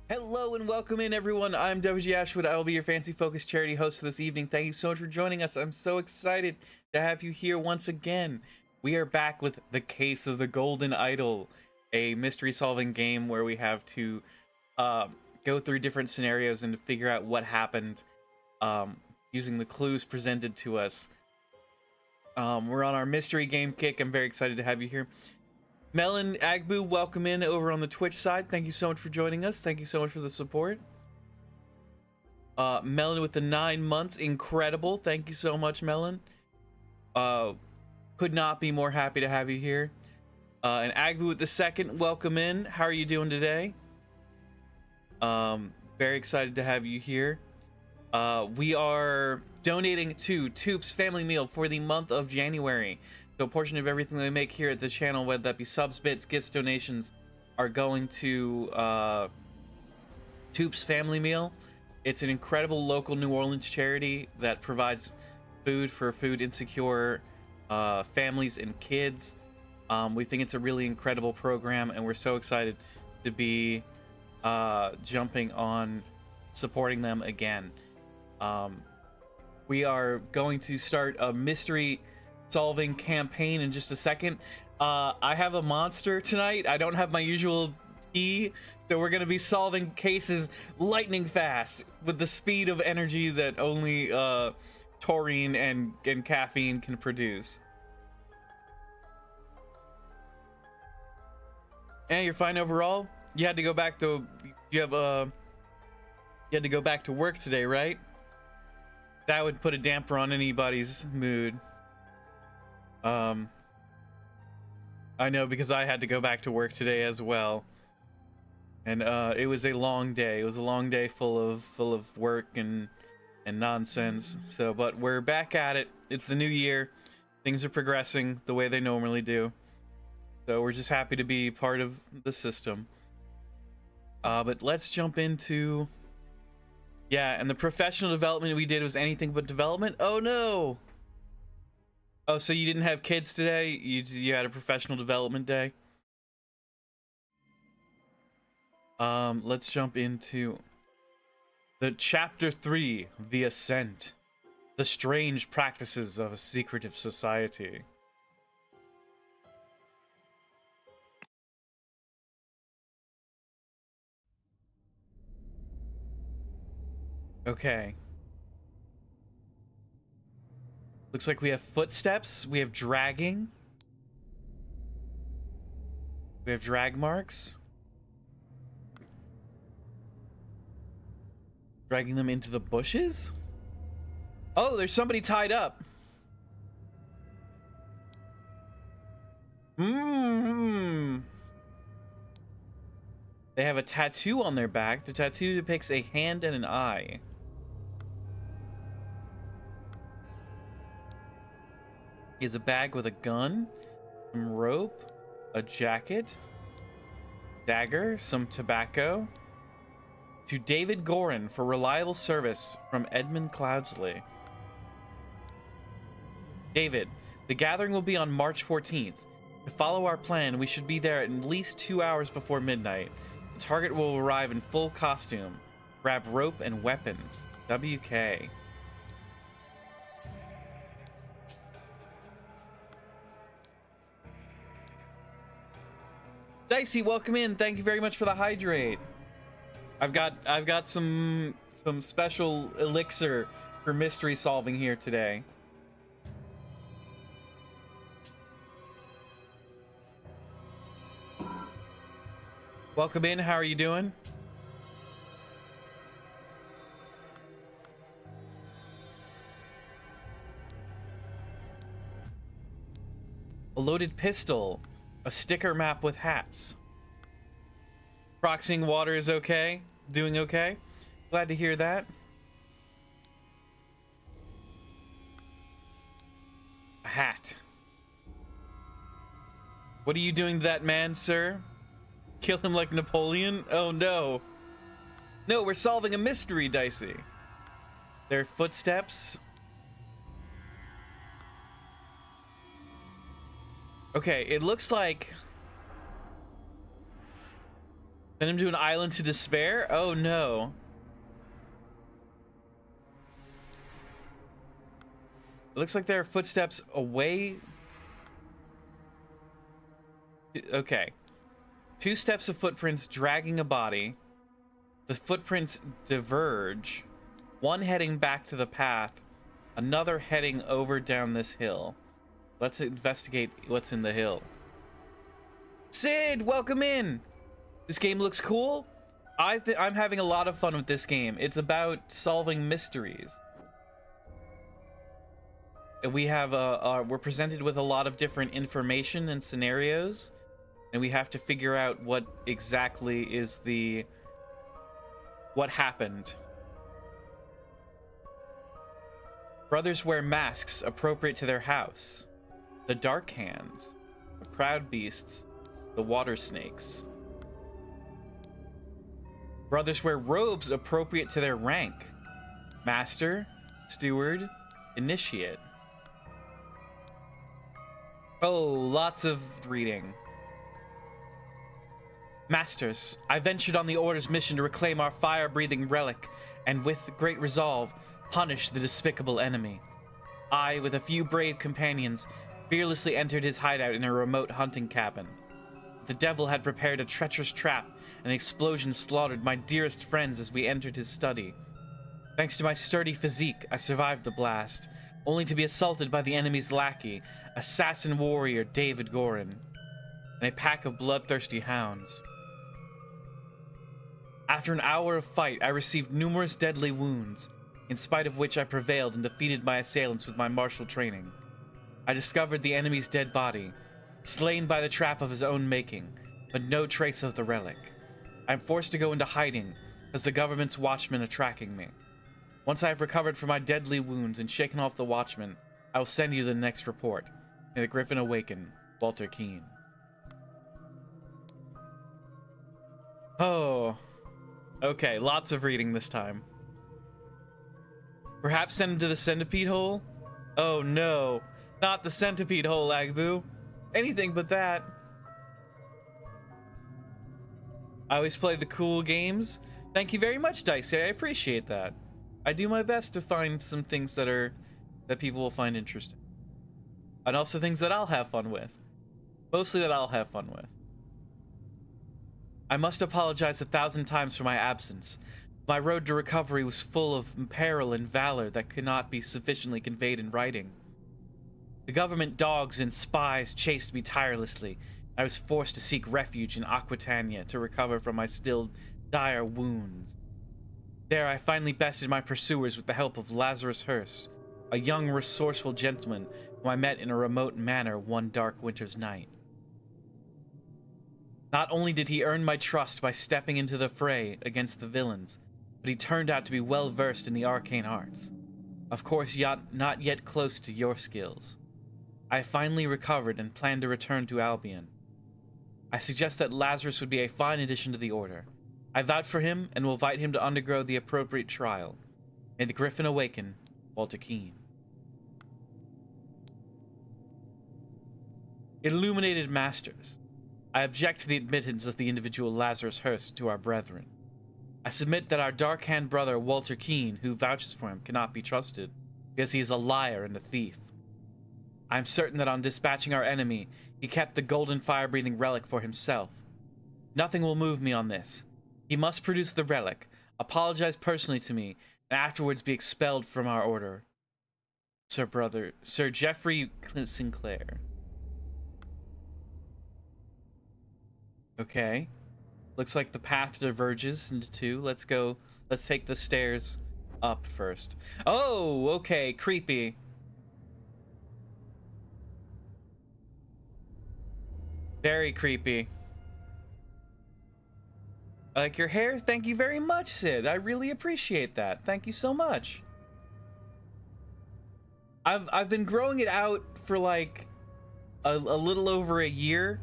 Hello and welcome in, everyone. I'm WG Ashwood. I will be your fancy focused charity host for this evening. Thank you so much for joining us. I'm so excited to have you here once again. We are back with The Case of the Golden Idol, a mystery solving game where we have to go through different scenarios and to figure out what happened using the clues presented to us. We're on our mystery game kick. I'm very excited to have you here. Melon Agbu, welcome in over on the Twitch side. Thank you so much for joining us. Thank you so much for the support. Melon with the 9 months, incredible. Thank you so much, Melon. Could not be more happy to have you here. And Agbu with the second, welcome in. How are you doing today? Very excited to have you here. We are donating to Toops Family Meal for the month of January. So a portion of everything that we make here at the channel, whether that be subs, bits, gifts, donations, are going to Toops Family Meal. It's an incredible local New Orleans charity that provides food for food insecure families and kids. We think it's a really incredible program, and we're so excited to be jumping on supporting them again. We are going to start a mystery solving campaign in just a second. I have a monster tonight. I don't have my usual key, so we're going to be solving cases lightning fast with the speed of energy that only taurine and caffeine can produce. And you're fine overall. You had to go back to you had to go back to work today, right? That would put a damper on anybody's mood. I know, because I had to go back to work today as well, and it was a long day. It was a long day full of work and nonsense. So, but we're back at it. It's the new year. Things are progressing the way they normally do. So we're just happy to be part of the system. But let's jump into, yeah, and the professional development we did was anything but development. Oh no. Oh, so you didn't have kids today? You had a professional development day? Let's jump into the chapter 3, The Ascent. The strange practices of a secretive society. Okay. Looks like we have footsteps, we have dragging. We have drag marks. Dragging them into the bushes? Oh, there's somebody tied up. Hmm. They have a tattoo on their back. The tattoo depicts a hand and an eye. He has a bag with a gun, some rope, a jacket, dagger, some tobacco. To David Gorin for reliable service from Edmund Cloudsley. David, the gathering will be on March 14th. To follow our plan, we should be there at least 2 hours before midnight. The target will arrive in full costume. Grab rope and weapons. WK. Dicey, welcome in. Thank you very much for the hydrate. I've got some special elixir for mystery solving here today. Welcome in. How are you doing? A loaded pistol, a sticker map with hats. Proxying water is okay. Doing okay. Glad to hear that. A hat. What are you doing to that man, sir? Kill him like Napoleon? Oh no. No, we're solving a mystery, Dicey. There are footsteps. Okay, it looks like Send him to an island to despair? Oh no. It looks like there are footsteps away. Okay. 2 steps of footprints dragging a body. The footprints diverge. One heading back to the path. Another heading over down this hill. Let's investigate what's in the hill. Sid, welcome in! This game looks cool. I'm having a lot of fun with this game. It's about solving mysteries. And we have we're presented with a lot of different information and scenarios, and we have to figure out what exactly is what happened. Brothers wear masks appropriate to their house. The Dark Hands, the Proud Beasts, the Water Snakes. Brothers wear robes appropriate to their rank. Master, Steward, Initiate. Oh, lots of reading. Masters, I ventured on the Order's mission to reclaim our fire-breathing relic, and with great resolve, punish the despicable enemy. I, with a few brave companions, fearlessly entered his hideout in a remote hunting cabin. The devil had prepared a treacherous trap, and an explosion slaughtered my dearest friends as we entered his study. Thanks to my sturdy physique, I survived the blast, only to be assaulted by the enemy's lackey, assassin warrior David Gorin, and a pack of bloodthirsty hounds. After an hour of fight, I received numerous deadly wounds, in spite of which I prevailed and defeated my assailants with my martial training. I discovered the enemy's dead body, slain by the trap of his own making, but no trace of the relic. I am forced to go into hiding, as the government's watchmen are tracking me. Once I have recovered from my deadly wounds and shaken off the watchmen, I will send you the next report. May the Griffin awaken, Walter Keene. Oh. Okay, lots of reading this time. Perhaps send him to the centipede hole? Oh no, not the centipede hole, Agbu. Anything but that. I always play the cool games. Thank you very much, Dicey. I appreciate that. I do my best to find some things that people will find interesting. And also things that I'll have fun with. Mostly that I'll have fun with. I must apologize 1,000 times for my absence. My road to recovery was full of peril and valor that could not be sufficiently conveyed in writing. The government dogs and spies chased me tirelessly. I was forced to seek refuge in Aquitania to recover from my still dire wounds. There I finally bested my pursuers with the help of Lazarus Hearst, a young resourceful gentleman whom I met in a remote manor one dark winter's night. Not only did he earn my trust by stepping into the fray against the villains, but he turned out to be well versed in the arcane arts. Of course, not yet close to your skills. I finally recovered and plan to return to Albion. I suggest that Lazarus would be a fine addition to the Order. I vouch for him and will invite him to undergo the appropriate trial. May the Griffin awaken, Walter Keene. Illuminated Masters, I object to the admittance of the individual Lazarus Hearst to our brethren. I submit that our dark-hand brother Walter Keene, who vouches for him, cannot be trusted, because he is a liar and a thief. I am certain that on dispatching our enemy, he kept the golden fire-breathing relic for himself. Nothing will move me on this. He must produce the relic, apologize personally to me, and afterwards be expelled from our order. Sir Geoffrey Sinclair. Okay. Looks like the path diverges into two. Let's take the stairs up first. Oh, okay, creepy. Very creepy. I like your hair? Thank you very much, Sid. I really appreciate that. Thank you so much. I've been growing it out for like a little over a year.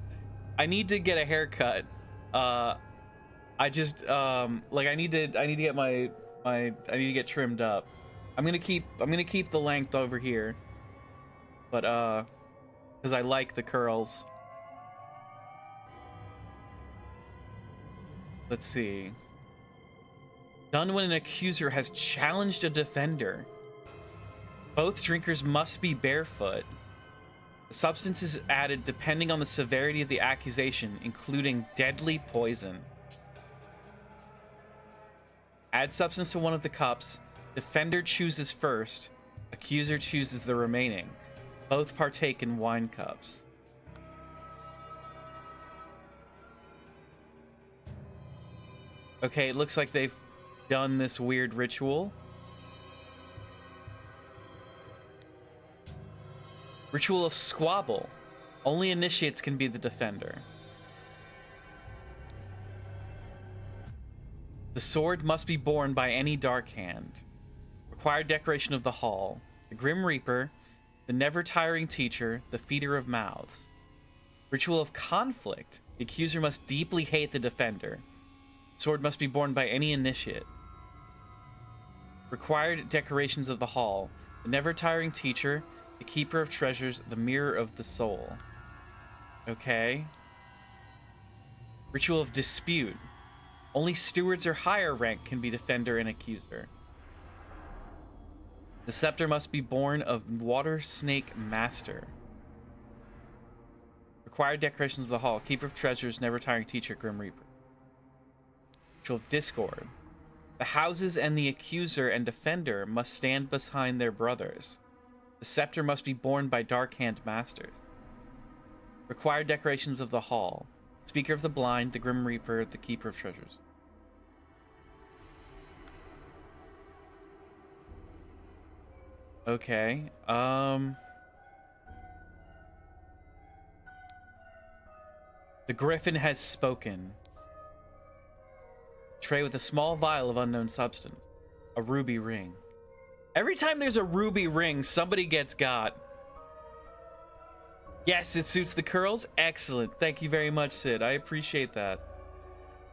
I need to get a haircut. I just like I need to get I need to get trimmed up. I'm gonna keep the length over here, but because I like the curls. Let's see. Done when an accuser has challenged a defender. Both drinkers must be barefoot. The substance is added depending on the severity of the accusation, including deadly poison. Add substance to one of the cups. Defender chooses first. Accuser chooses the remaining. Both partake in wine cups. Okay, it looks like they've done this weird ritual. Ritual of Squabble. Only initiates can be the defender. The sword must be borne by any dark hand. Required decoration of the hall. The Grim Reaper, the never-tiring teacher, the feeder of mouths. Ritual of Conflict. The accuser must deeply hate the defender. Sword must be borne by any initiate. Required decorations of the hall. The never-tiring teacher, the keeper of treasures, the mirror of the soul. Okay. Ritual of Dispute. Only stewards or higher rank can be defender and accuser. The scepter must be born of Water Snake Master. Required decorations of the hall. Keeper of treasures, never-tiring teacher, Grim Reaper. Ritual of Discord. The houses and the accuser and defender must stand behind their brothers. The scepter must be borne by Dark Hand Masters. Required decorations of the hall. Speaker of the Blind, the Grim Reaper, the Keeper of Treasures. Okay, The Griffin has spoken. Tray with a small vial of unknown substance. A ruby ring. Every time there's a ruby ring, somebody gets got. Yes, it suits the curls. Excellent. Thank you very much, Sid. I appreciate that.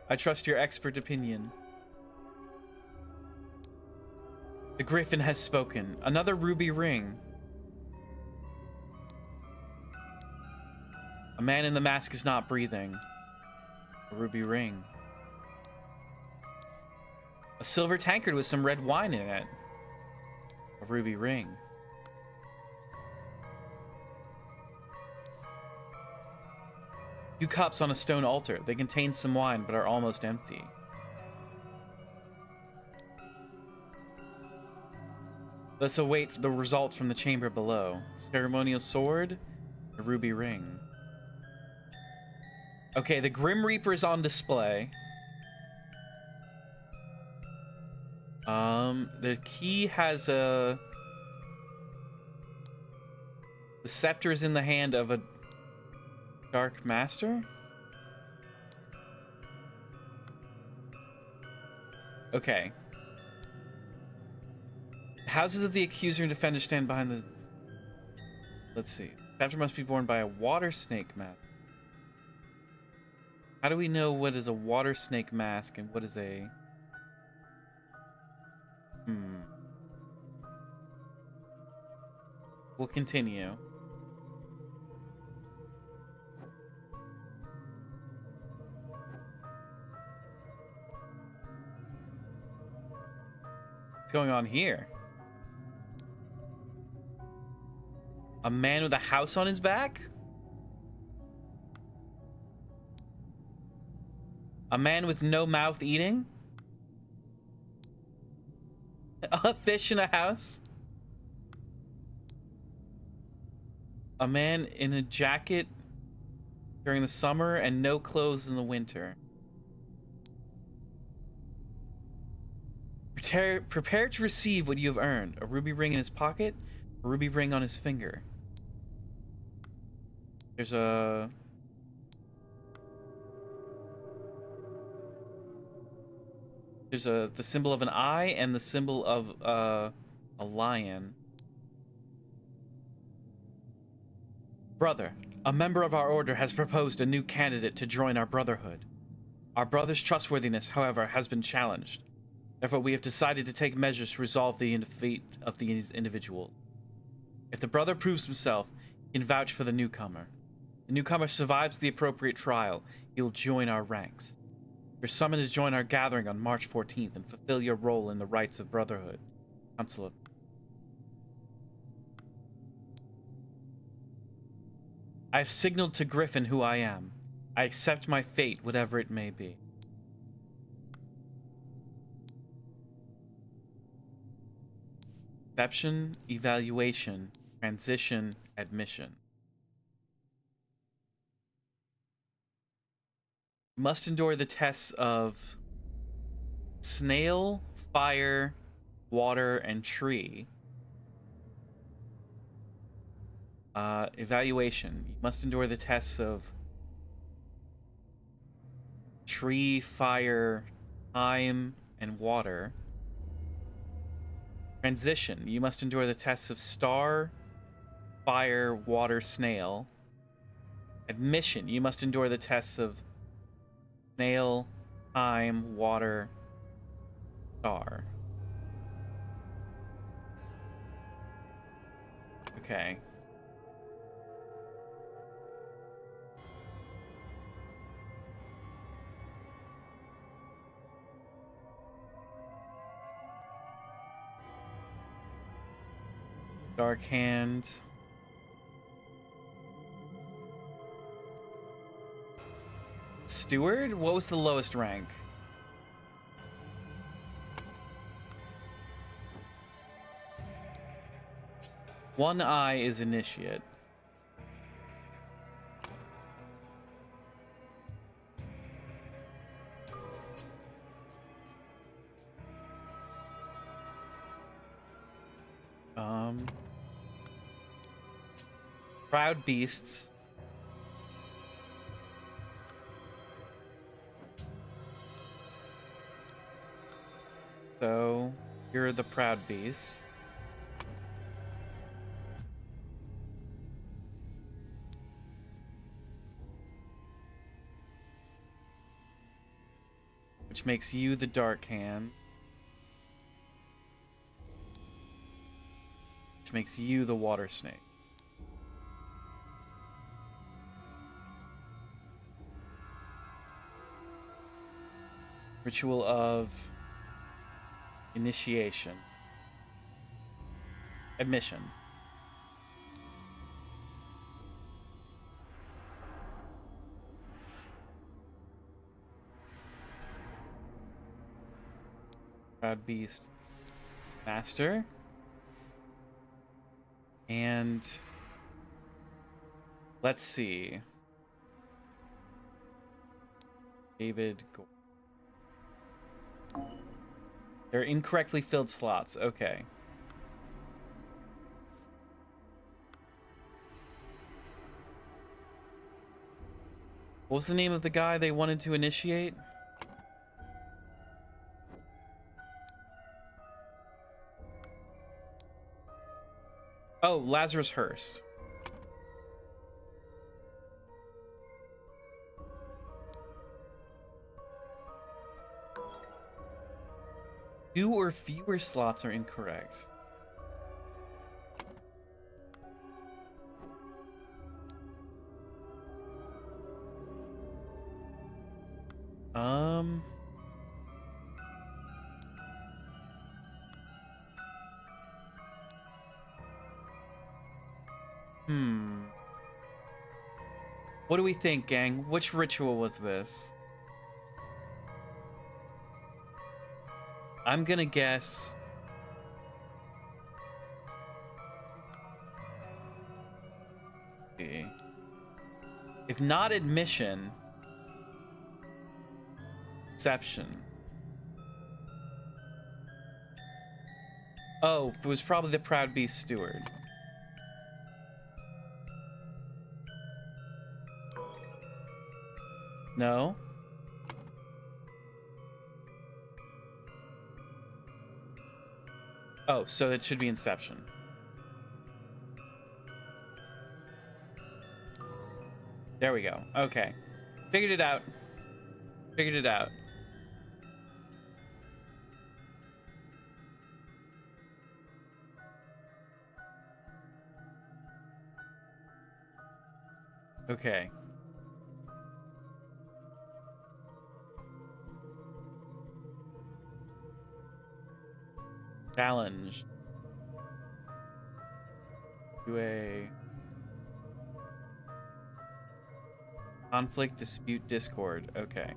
I trust your expert opinion. The Griffin has spoken. Another ruby ring. A man in the mask is not breathing. A ruby ring. A silver tankard with some red wine in it. A ruby ring. Two cups on a stone altar. They contain some wine, but are almost empty. Let's await the results from the chamber below. Ceremonial sword. A ruby ring. Okay, the Grim Reaper is on display. The key has a... The scepter is in the hand of a Dark Master? Okay. The houses of the accuser and defender stand behind the... Let's see. The scepter must be borne by a water snake mask. How do we know what is a water snake mask and what is a... We'll continue. What's going on here? A man with a house on his back? A man with no mouth eating? A fish in a house? A man in a jacket during the summer and no clothes in the winter. Prepare to receive what you have earned. A ruby ring in his pocket, a ruby ring on his finger. There's the symbol of an eye and the symbol of a lion. Brother, a member of our order has proposed a new candidate to join our brotherhood. Our brother's trustworthiness, however, has been challenged. Therefore, we have decided to take measures to resolve the fate of these individuals. If the brother proves himself, he can vouch for the newcomer. The newcomer survives the appropriate trial. He will join our ranks. You're summoned to join our gathering on March 14th and fulfill your role in the rites of Brotherhood. Council of... I've signaled to Griffin who I am. I accept my fate, whatever it may be. Perception, evaluation, transition, admission. You must endure the tests of snail, fire, water, and tree. Evaluation. You must endure the tests of tree, fire, time, and water. Transition. You must endure the tests of star, fire, water, snail. Admission. You must endure the tests of snail, time, water, star. Okay. Dark Hand. Steward? What was the lowest rank? One Eye is Initiate. Proud Beasts. So, here are the Proud Beasts. Which makes you the Dark Hand. Which makes you the Water Snake. Ritual of Initiation. Admission. Proud Beast. Master. And let's see. David Gore. They're incorrectly filled slots. Okay. What was the name of the guy they wanted to initiate? Oh, Lazarus Hearst. Two or fewer slots are incorrect. What do we think, gang? Which ritual was this? I'm gonna guess... If not admission... Deception. Oh, it was probably the Proud Beast Steward. No? Oh, so it should be Inception. There we go. Okay. Figured it out. Figured it out. Okay. Challenge. To a conflict, dispute, discord. Okay.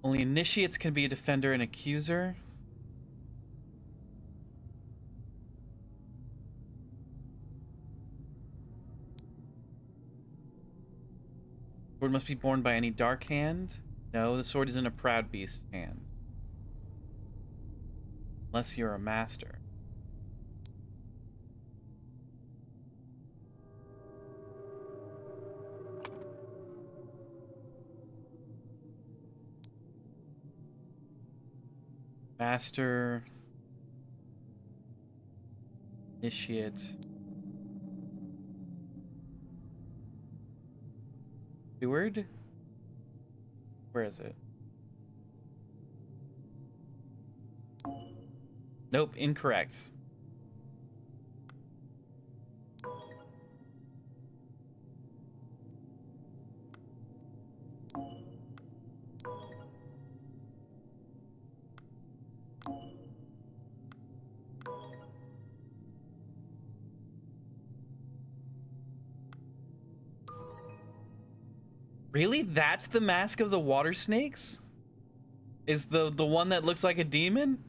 Only initiates can be a defender and accuser. Sword must be borne by any dark hand. No, the sword is in a proud beast's hand. Unless you're a master. Master. Initiate. Steward? Where is it? Nope, incorrect. Really? That's the Mask of the Water Snakes? Is the one that looks like a demon?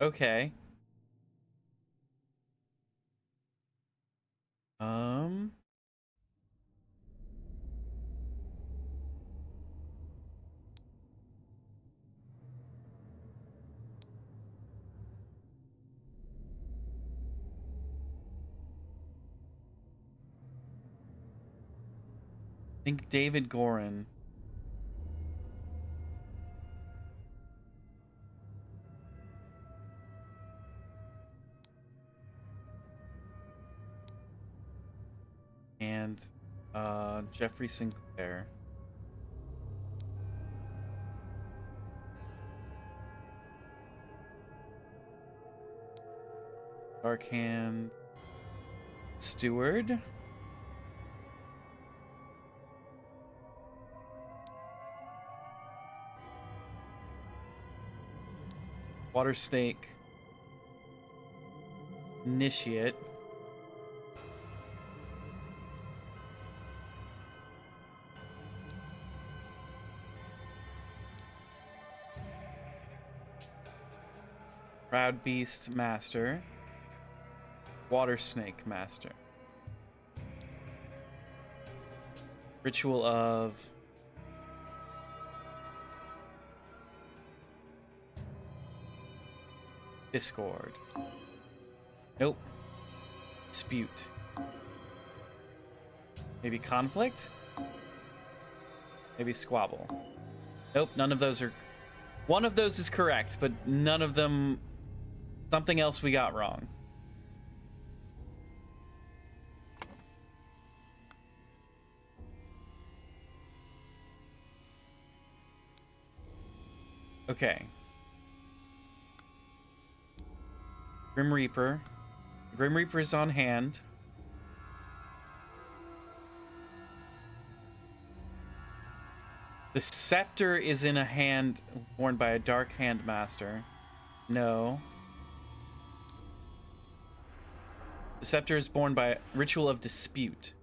Okay. I think David Gorin. And Jeffrey Sinclair. Dark Hand. Steward. Water Snake. Initiate. Proud Beast Master. Water Snake Master. Ritual of Discord. Nope. Dispute. Maybe conflict? Maybe squabble. Nope, none of those are... One of those is correct, but none of them... Something else we got wrong. Okay. Grim Reaper. Grim Reaper is on hand. The scepter is in a hand worn by a dark hand master. No. The scepter is borne by Ritual of Dispute.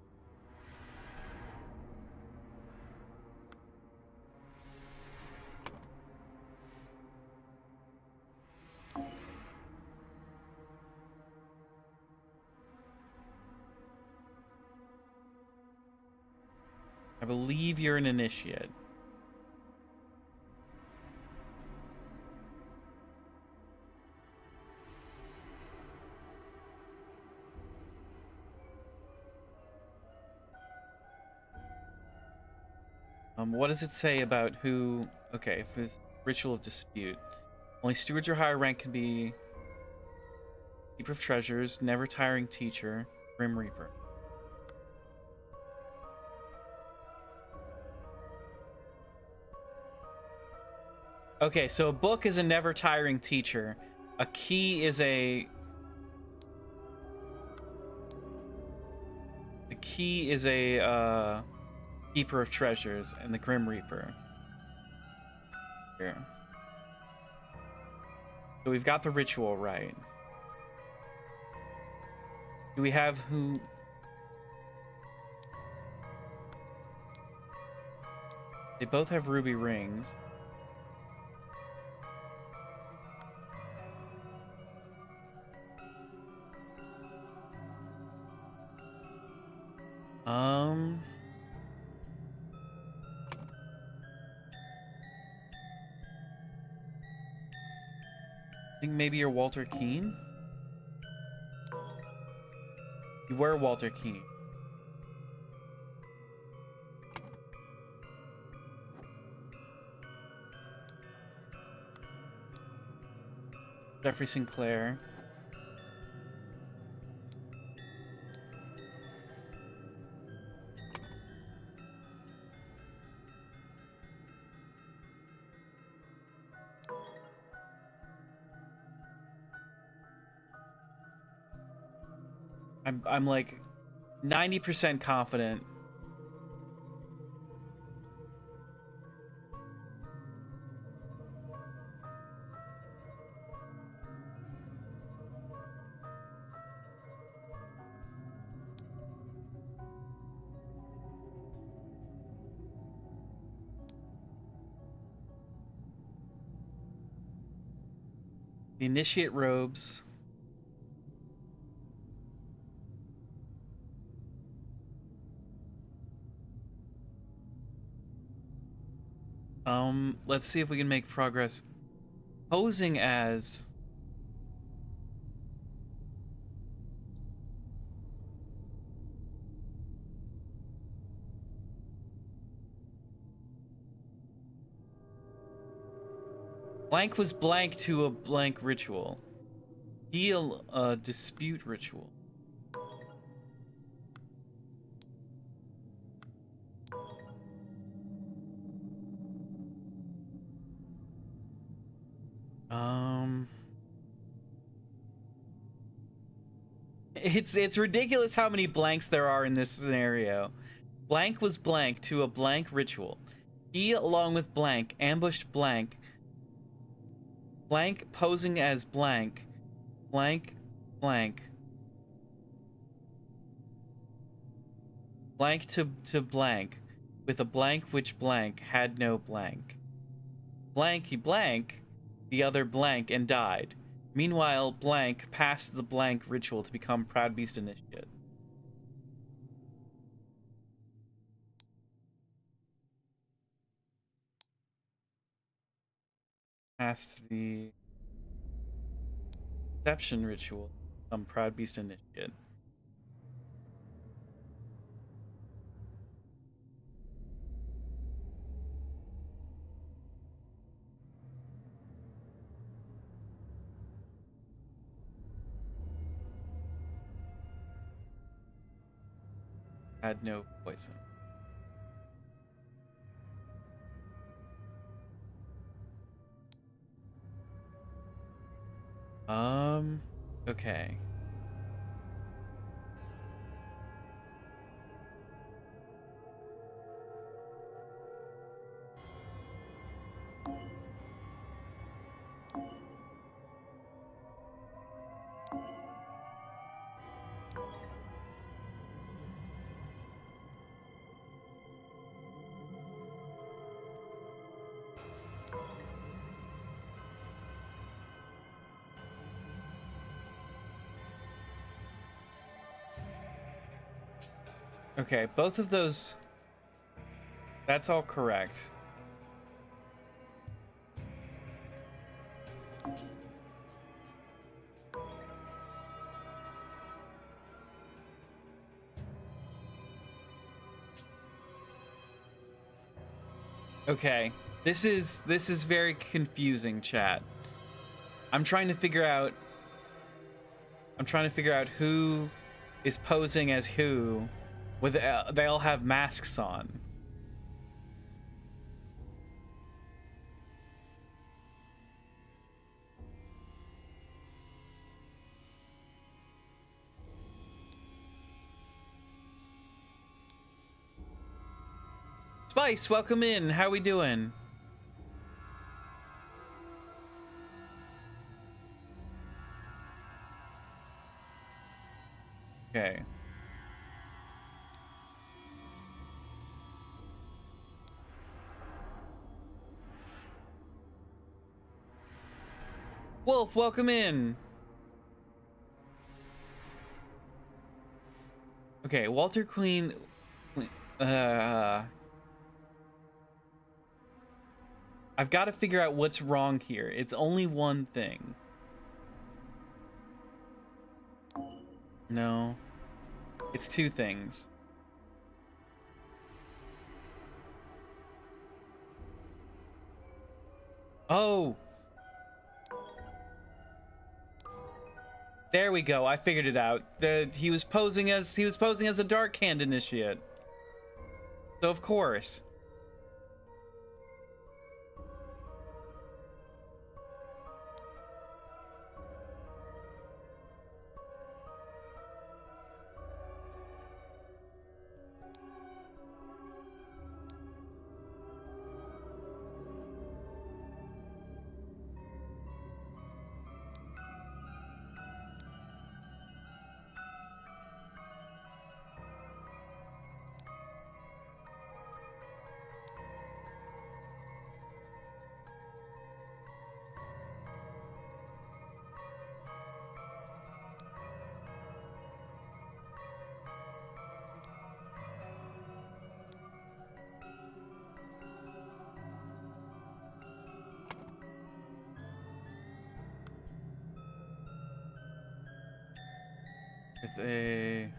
I believe you're an initiate. What does it say about who... Okay, if it's Ritual of Dispute. Only stewards or higher rank can be... Keeper of Treasures, Never Tiring Teacher, Grim Reaper. Okay, so a book is a never tiring teacher. A key is a... Key is a keeper of treasures, and the Grim Reaper. Here. So we've got the ritual right. Do we have who? They both have ruby rings. I think maybe you're Walter Keene? You were Walter Keene. Jeffrey Sinclair. I'm like 90% confident. The initiate robes. Let's see if we can make progress. Posing as blank was blank to a blank ritual. Heal a dispute ritual. It's ridiculous how many blanks there are in this scenario. Blank was blank to a blank ritual. He, along with blank, ambushed blank. Blank posing as blank. Blank, blank. Blank to blank, with a blank which blank had no blank. Blanky blank, the other blank, and died. Meanwhile, blank passed the blank ritual to become Proud Beast Initiate. Passed the Deception ritual to become Proud Beast Initiate. Had no poison. Okay. Okay, both of those. That's all correct. Okay, this is very confusing, chat. I'm trying to figure out who is posing as who. With they all have masks on. Spice, welcome in. How we doing? Okay. Wolf, welcome in. Okay, Walter Queen. I've got to figure out what's wrong here. It's only one thing. No. It's two things. Oh! There we go. I figured it out. He was posing as a Dark Hand initiate. So of course. With a...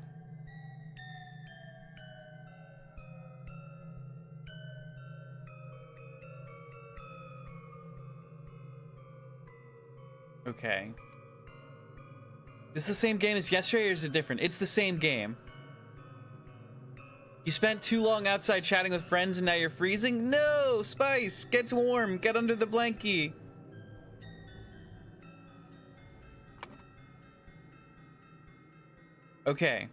Okay. Is this the same game as yesterday or is it different? It's the same game. You spent too long outside chatting with friends and now you're freezing? No! Spice! Get warm! Get under the blankie! Okay.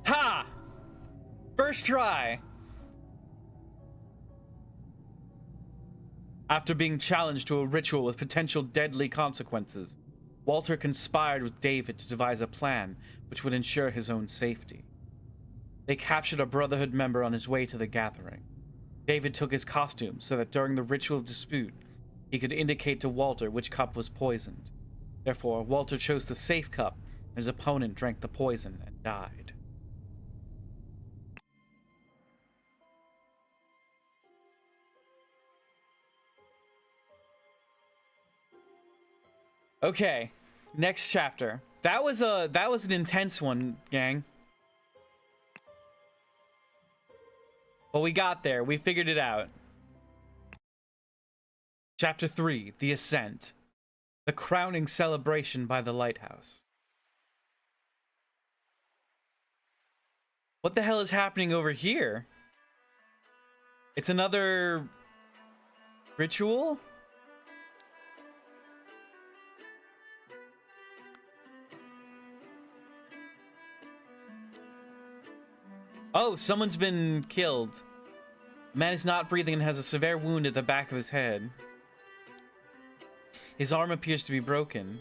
Ha! First try! After being challenged to a ritual with potential deadly consequences, Walter conspired with David to devise a plan which would ensure his own safety. They captured a Brotherhood member on his way to the gathering. David took his costume so that during the ritual dispute, he could indicate to Walter which cup was poisoned. Therefore, Walter chose the safe cup, and his opponent drank the poison and died. Okay, next chapter. That was an intense one, gang. But we got there. We figured it out. Chapter 3, The Ascent. The crowning celebration by the lighthouse. What the hell is happening over here? It's another ritual? Oh, someone's been killed. The man is not breathing and has a severe wound at the back of his head. His arm appears to be broken.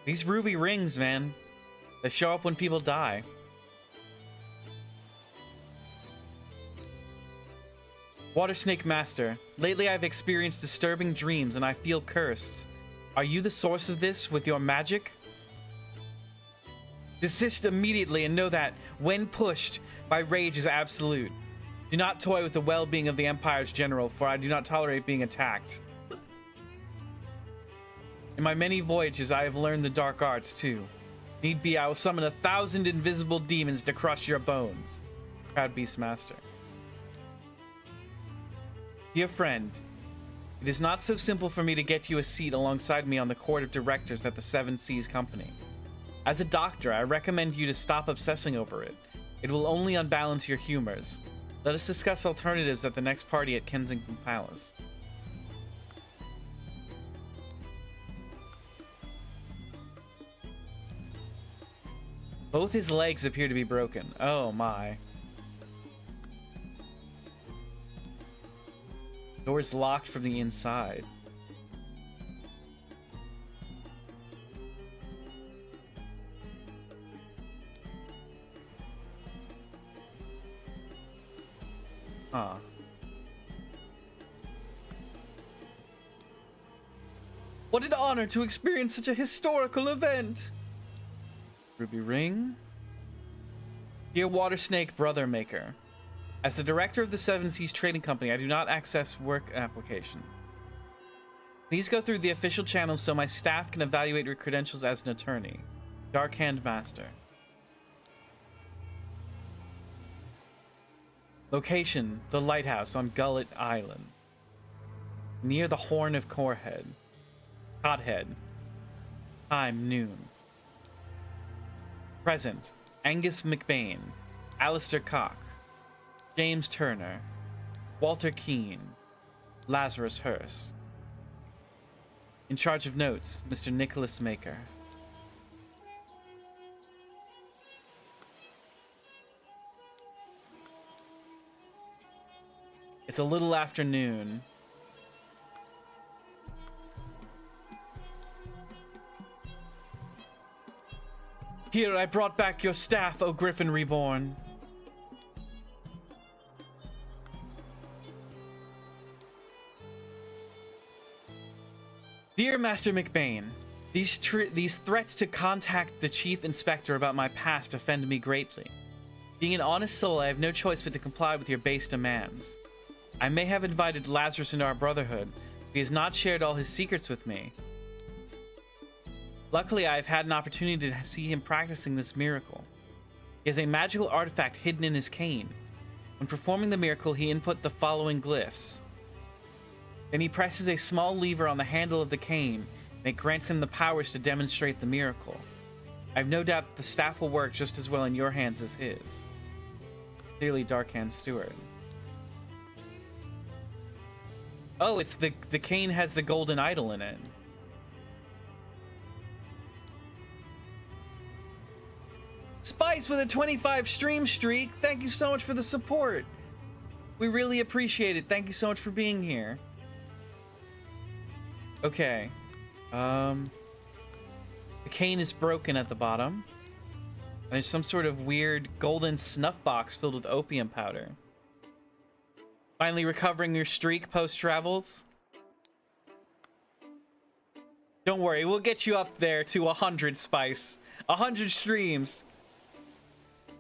These ruby rings, man. They show up when people die. Water Snake Master. Lately I've experienced disturbing dreams and I feel cursed. Are you the source of this with your magic? Desist immediately and know that, when pushed, my rage is absolute. Do not toy with the well-being of the Empire's general, for I do not tolerate being attacked. In my many voyages, I have learned the dark arts, too. Need be, I will summon 1,000 invisible demons to crush your bones. Proud Beastmaster. Dear friend, It is not so simple for me to get you a seat alongside me on the court of directors at the Seven Seas Company. As a doctor, I recommend you to stop obsessing over it. It will only unbalance your humors. Let us discuss alternatives at the next party at Kensington Palace. Both his legs appear to be broken. Oh my. Door's locked from the inside. Huh. What an honor to experience such a historical event! Ruby ring. Dear Water Snake Brother Maker, as the director of the Seven Seas Trading Company, I do not access work application. Please go through the official channels so my staff can evaluate your credentials as an attorney. Dark Hand Master. Location, the lighthouse on Gullet Island. Near the Horn of Corehead. Cothead. Time, noon. Present, Angus McBain, Alistair Cock, James Turner, Walter Keane, Lazarus Hurst. In charge of notes, Mr. Nicholas Maker. It's a little after noon. Here, I brought back your staff, O Griffin Reborn. Dear Master McBain, these threats to contact the Chief Inspector about my past offend me greatly. Being an honest soul, I have no choice but to comply with your base demands. I may have invited Lazarus into our brotherhood, but he has not shared all his secrets with me. Luckily, I have had an opportunity to see him practicing this miracle. He has a magical artifact hidden in his cane. When performing the miracle, he input the following glyphs. Then he presses a small lever on the handle of the cane, and it grants him the powers to demonstrate the miracle. I have no doubt that the staff will work just as well in your hands as his. Clearly, Darkhand Stewart. Oh, it's the cane has the golden idol in it. Spice with a 25 stream streak. Thank you so much for the support. We really appreciate it. Thank you so much for being here. Okay. The cane is broken at the bottom. There's some sort of weird golden snuff box filled with opium powder. Finally recovering your streak post-travels. Don't worry, we'll get you up there to 100, Spice. 100 streams.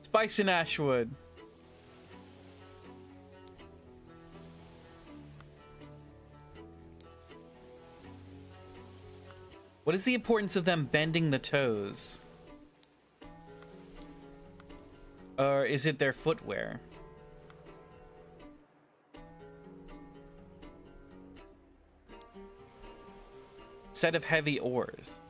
Spice in Ashwood. What is the importance of them bending the toes? Or is it their footwear? Set of heavy oars.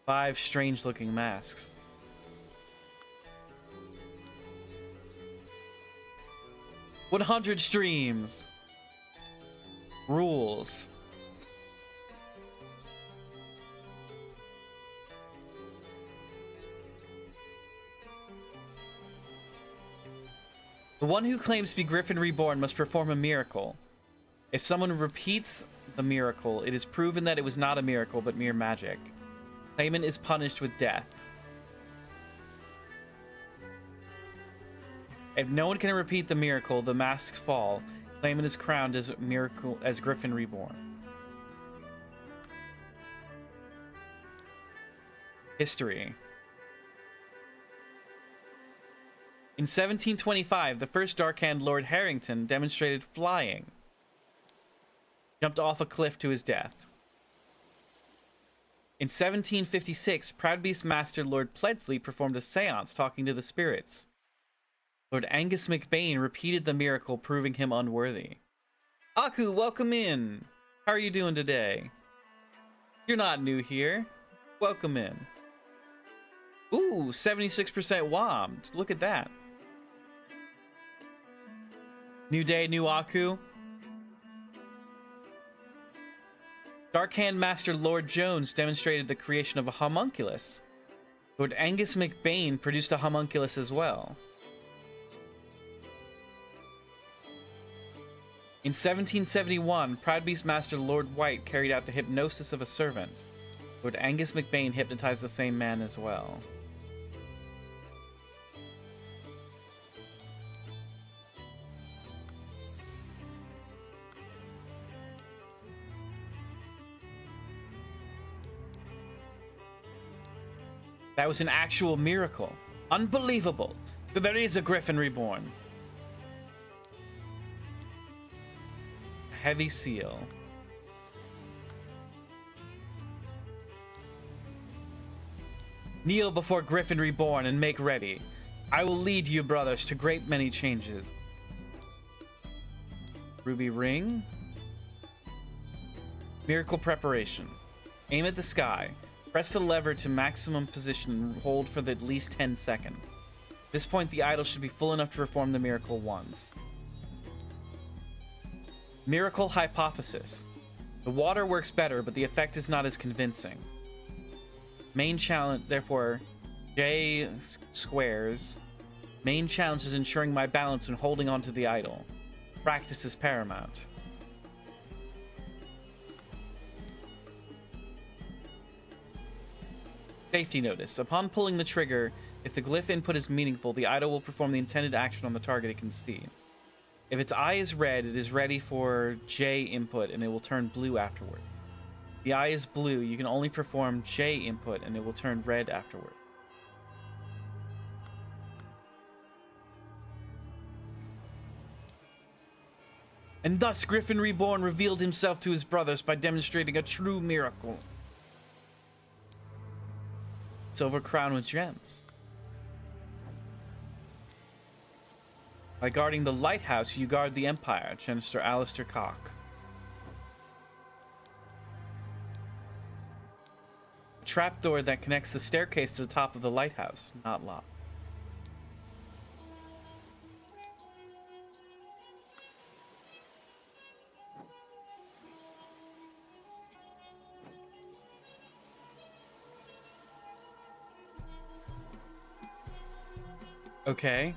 Five strange-looking masks. $100 streams. Rules. The one who claims to be Griffin Reborn must perform a miracle. If someone repeats the miracle, it is proven that it was not a miracle but mere magic. Claimant is punished with death. If no one can repeat the miracle, the masks fall. Claimant is crowned as Griffin Reborn. History. In 1725, the first Darkhand Lord Harrington demonstrated flying. Jumped off a cliff to his death. In 1756, Proud Beast Master Lord Pledsley performed a seance talking to the spirits. Lord Angus McBain repeated the miracle, proving him unworthy. Aku, welcome in. How are you doing today? You're not new here. Welcome in. Ooh, 76% wommed. Look at that. New day, new Aku. Darkhand Master Lord Jones demonstrated the creation of a homunculus. Lord Angus McBain produced a homunculus as well. In 1771, Proud Beast Master Lord White carried out the hypnosis of a servant. Lord Angus McBain hypnotized the same man as well. That was an actual miracle. Unbelievable. So there is a Griffin reborn. Heavy seal. Kneel before Griffin reborn and make ready. I will lead you, brothers, to great many changes. Ruby ring. Miracle preparation. Aim at the sky. Press the lever to maximum position and hold for at least 10 seconds. At this point, the idol should be full enough to perform the miracle once. Miracle hypothesis. The water works better, but the effect is not as convincing. Main challenge, therefore, J squares. Main challenge is ensuring my balance when holding onto the idol. Practice is paramount. Safety notice. Upon pulling the trigger, if the glyph input is meaningful, the idol will perform the intended action on the target it can see. If its eye is red, it is ready for J input and it will turn blue afterward. The eye is blue, you can only perform J input and it will turn red afterward. And thus Griffin Reborn revealed himself to his brothers by demonstrating a true miracle. Silver crown with gems. By guarding the lighthouse, you guard the Empire, Chancellor Alistair Cock. A trapdoor that connects the staircase to the top of the lighthouse, not locked. Okay.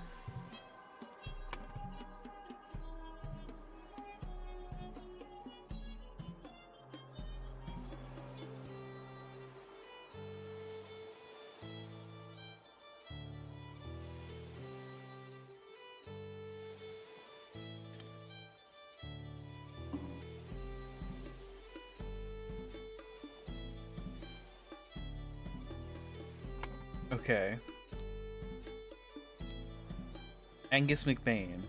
Okay. Angus McBain.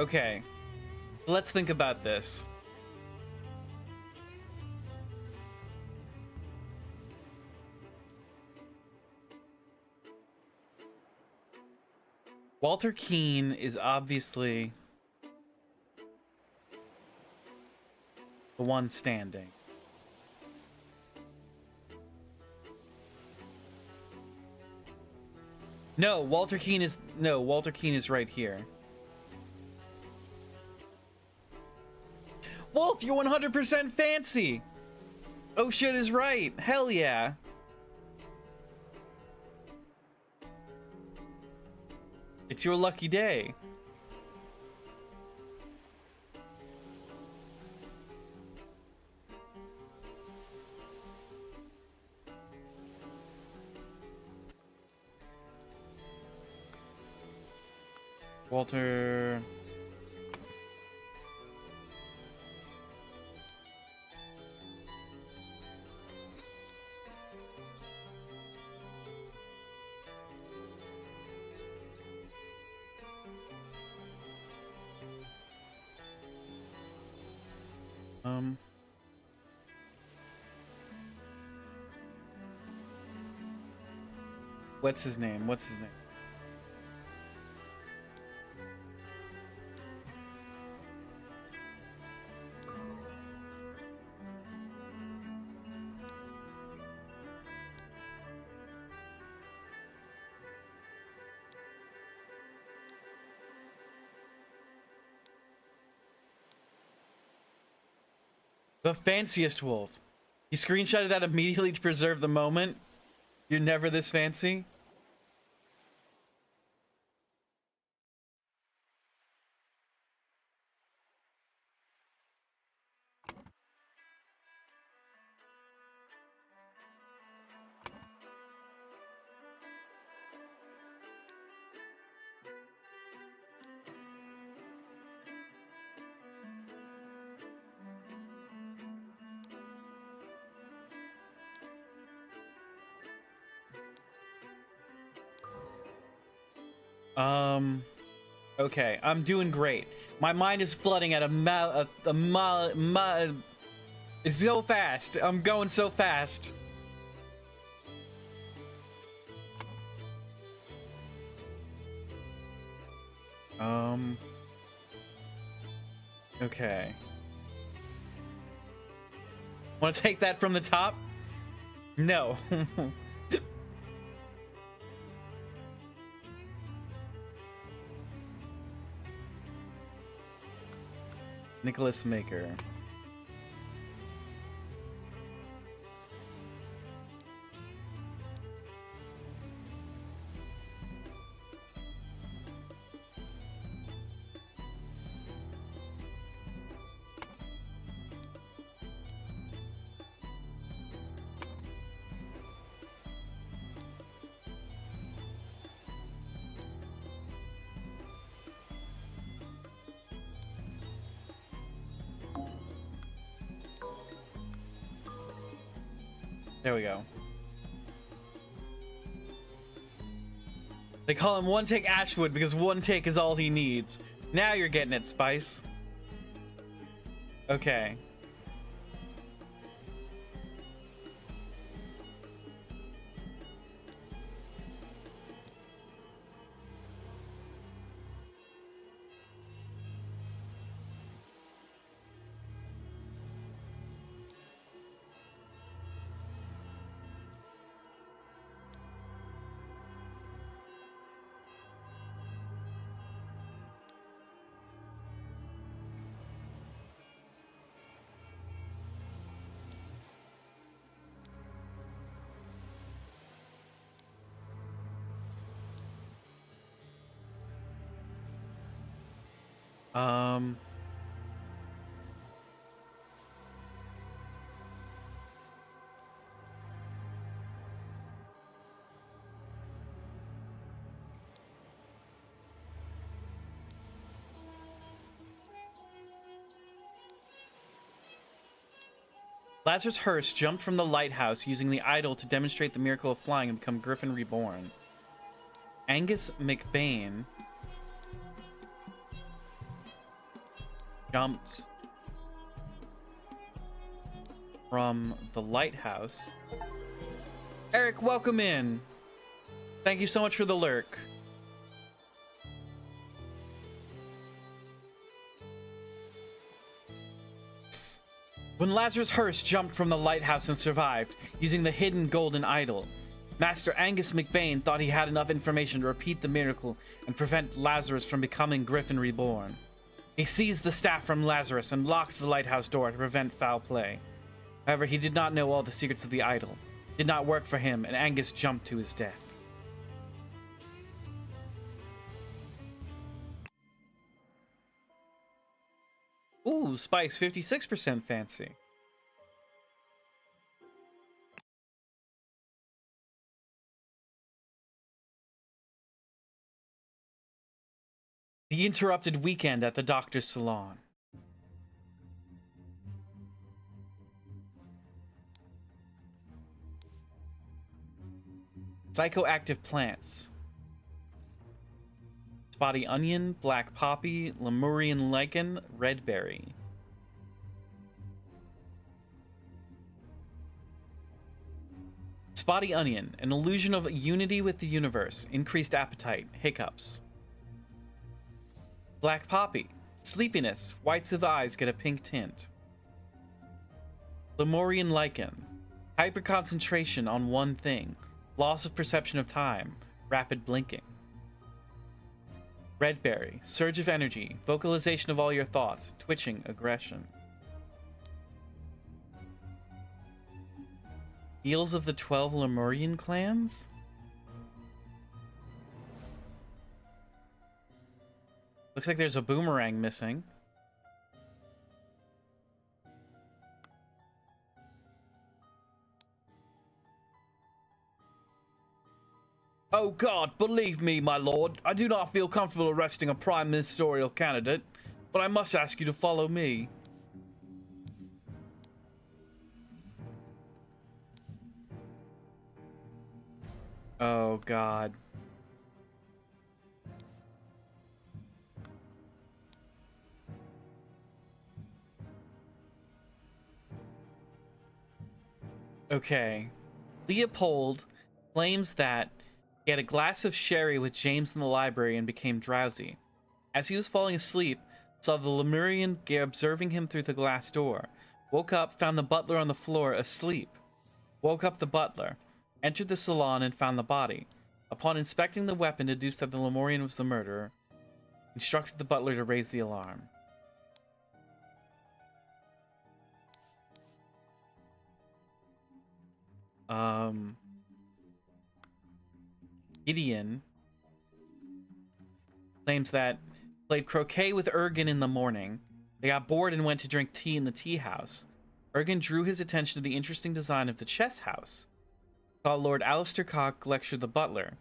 Okay. Let's think about this. Walter Keane is obviously the one standing. No, Walter Keane is right here. Wolf, you're 100% fancy. Oh shit is right. Hell yeah. It's your lucky day. Walter. What's his name? What's his name? The fanciest wolf. You screenshotted that immediately to preserve the moment? You're never this fancy? Okay, I'm doing great. My mind is flooding at it's so fast. I'm going so fast. Okay. Want to take that from the top? No. Nicholas Maker. There we go. They call him One Take Ashwood because one take is all he needs. Now you're getting it, Spice. Okay. Lazarus Hearst jumped from the lighthouse using the idol to demonstrate the miracle of flying and become Griffin Reborn. Angus McBain jumped from the lighthouse. Eric, welcome in. Thank you so much for the lurk. When Lazarus Hearst jumped from the lighthouse and survived, using the hidden golden idol, Master Angus McBain thought he had enough information to repeat the miracle and prevent Lazarus from becoming Griffin Reborn. He seized the staff from Lazarus and locked the lighthouse door to prevent foul play. However, he did not know all the secrets of the idol. It did not work for him, and Angus jumped to his death. Ooh, spice 56% fancy. The interrupted weekend at the doctor's salon. Psychoactive plants. Spotty onion, black poppy, Lemurian lichen, red berry. Spotty onion, an illusion of unity with the universe, increased appetite, hiccups. Black poppy, sleepiness, whites of eyes get a pink tint. Lemurian lichen, hyperconcentration on one thing, loss of perception of time, rapid blinking. Red berry, surge of energy, vocalization of all your thoughts, twitching, aggression. Heels of the 12 Lemurian clans? Looks like there's a boomerang missing. Oh God, believe me, my lord, I do not feel comfortable arresting a prime ministerial candidate, but I must ask you to follow me. Oh God. Okay. Leopold claims that he had a glass of sherry with James in the library and became drowsy. As he was falling asleep, saw the Lemurian observing him through the glass door. Woke up, found the butler on the floor asleep. Woke up the butler, entered the salon and found the body. Upon inspecting the weapon, deduced that the Lemurian was the murderer. Instructed the butler to raise the alarm. Gideon claims that played croquet with Ergen in the morning. They got bored and went to drink tea in the tea house. Ergen drew his attention to the interesting design of the chess house. Saw Lord Alistair Cock lecture the butler.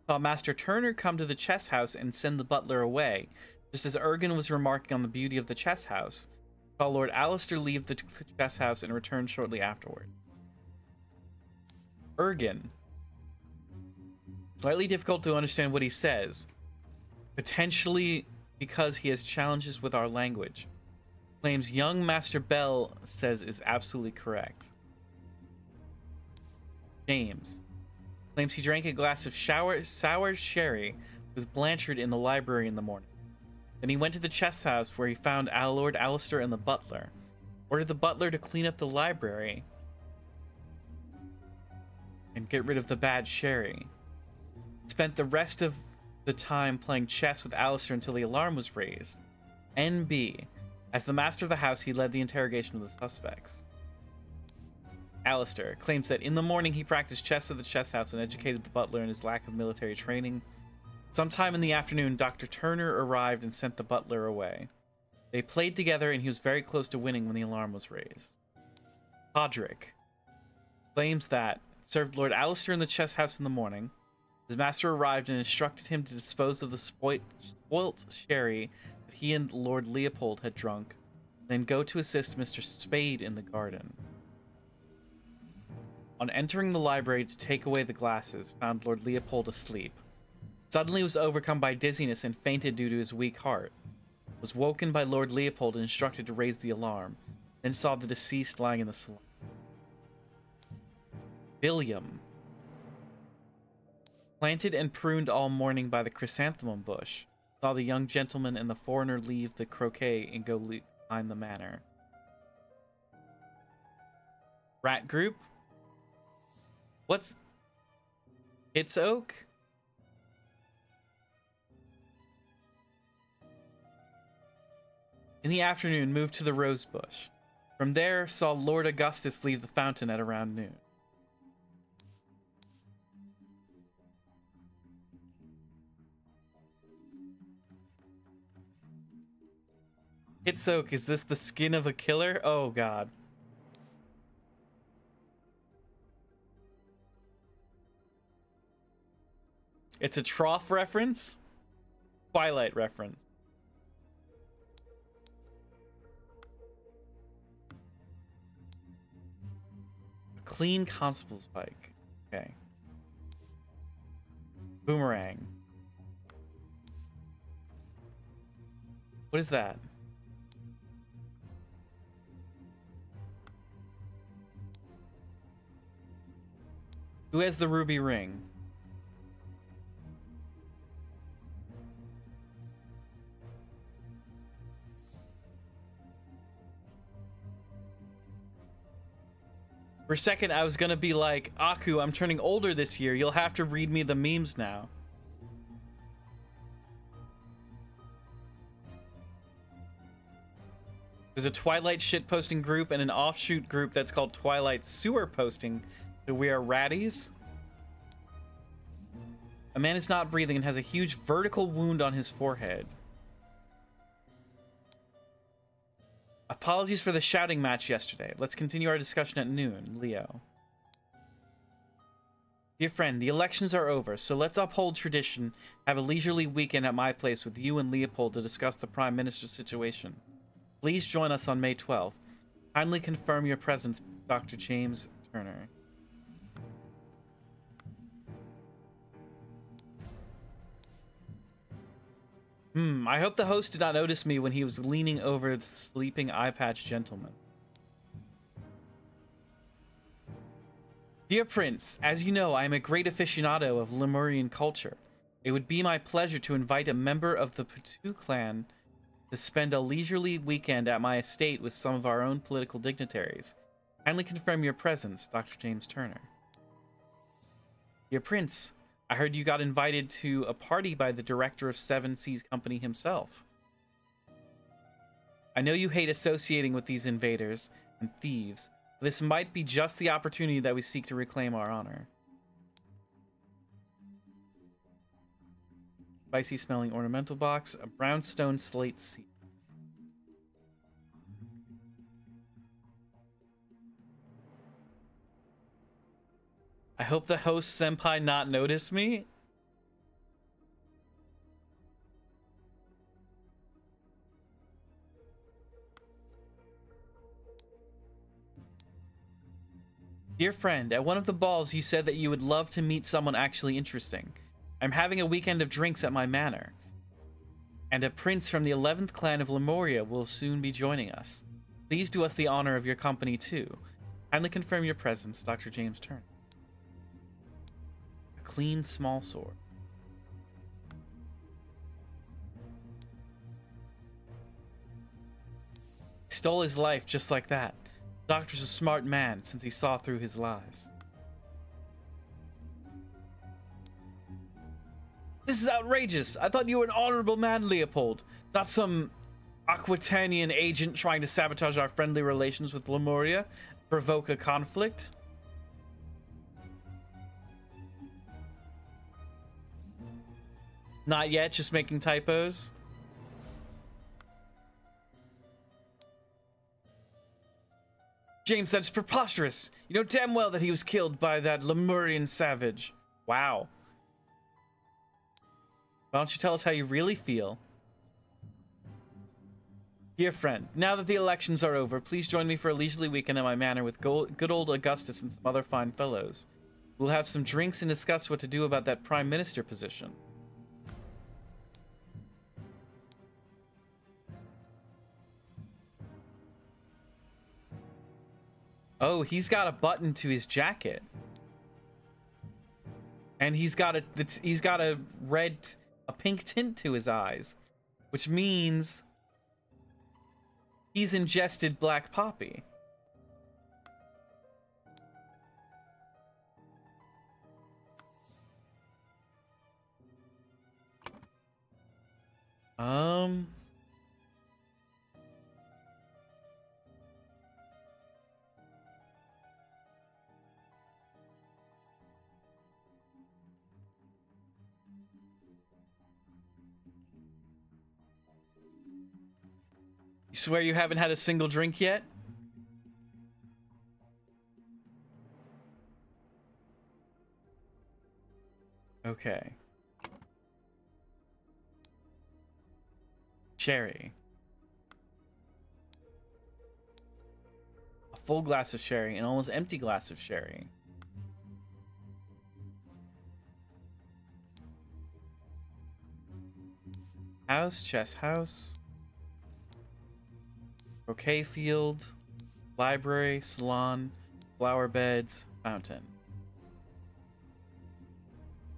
Saw Master Turner come to the chess house and send the butler away, just as Ergen was remarking on the beauty of the chess house. Saw Lord Alistair leave the chess house and return shortly afterward. Ergen. Slightly difficult to understand what he says. Potentially because he has challenges with our language. Claims young Master Bell says is absolutely correct. James. Claims he drank a glass of sour sherry with Blanchard in the library in the morning. Then he went to the chess house where he found Lord Alistair and the butler. Ordered the butler to clean up the library and get rid of the bad sherry. Spent the rest of the time playing chess with Alistair until the alarm was raised. NB. As the master of the house, he led the interrogation of the suspects. Alistair claims that in the morning he practiced chess at the chess house and educated the butler in his lack of military training. Sometime in the afternoon, Dr. Turner arrived and sent the butler away. They played together and he was very close to winning when the alarm was raised. Podrick claims that served Lord Alistair in the chess house in the morning. His master arrived and instructed him to dispose of the spoilt sherry that he and Lord Leopold had drunk, then go to assist Mr. Spade in the garden. On entering the library to take away the glasses, found Lord Leopold asleep. Suddenly was overcome by dizziness and fainted due to his weak heart. Was woken by Lord Leopold and instructed to raise the alarm, then saw the deceased lying in the salon. William. Planted and pruned all morning by the chrysanthemum bush, saw the young gentleman and the foreigner leave the croquet and go behind the manor. Rat group? What's... It's Oak? In the afternoon, moved to the rose bush. From there, saw Lord Augustus leave the fountain at around noon. Hit soak, is this the skin of a killer? Oh god. It's a trough reference? Twilight reference. A clean constable's bike. Okay. Boomerang. What is that? Who has the ruby ring? For a second, I was gonna be like, Aku, I'm turning older this year. You'll have to read me the memes now. There's a Twilight shitposting group and an offshoot group that's called Twilight sewer posting. So we are ratties. A man is not breathing and has a huge vertical wound on his forehead. Apologies for the shouting match yesterday. Let's continue our discussion at noon, Leo. Dear friend, the elections are over, so let's uphold tradition, have a leisurely weekend at my place with you and Leopold to discuss the Prime Minister's situation. Please join us on May 12th. Kindly confirm your presence, Dr. James Turner. I hope the host did not notice me when he was leaning over the sleeping eye patch gentleman. Dear Prince, as you know, I am a great aficionado of Lemurian culture. It would be my pleasure to invite a member of the Patu clan to spend a leisurely weekend at my estate with some of our own political dignitaries. Kindly confirm your presence, Dr. James Turner. Dear Prince, I heard you got invited to a party by the director of Seven Seas Company himself. I know you hate associating with these invaders and thieves, but this might be just the opportunity that we seek to reclaim our honor. Spicy smelling ornamental box, a brownstone slate seat. I hope the host senpai not notice me. Dear friend, at one of the balls you said that you would love to meet someone actually interesting. I'm having a weekend of drinks at my manor, and a prince from the 11th clan of Lemuria will soon be joining us. Please do us the honor of your company too. Kindly confirm your presence, Dr. James Turner. A clean small sword. He stole his life just like that. The doctor's a smart man since he saw through his lies. This is outrageous! I thought you were an honorable man, Leopold, not some Aquitanian agent trying to sabotage our friendly relations with Lemuria, provoke a conflict. Not yet, just making typos. James, that's preposterous. You know damn well that he was killed by that Lemurian savage. Wow. Why don't you tell us how you really feel? Dear friend, now that the elections are over, please join me for a leisurely weekend at my manor with good old Augustus and some other fine fellows. We'll have some drinks and discuss what to do about that Prime Minister position. Oh, he's got a button to his jacket. And he's got a pink tint to his eyes, which means he's ingested black poppy. You swear you haven't had a single drink yet? Okay. Sherry. A full glass of sherry, an almost empty glass of sherry. House, chess house. Croquet field. Library, salon, flower beds, fountain.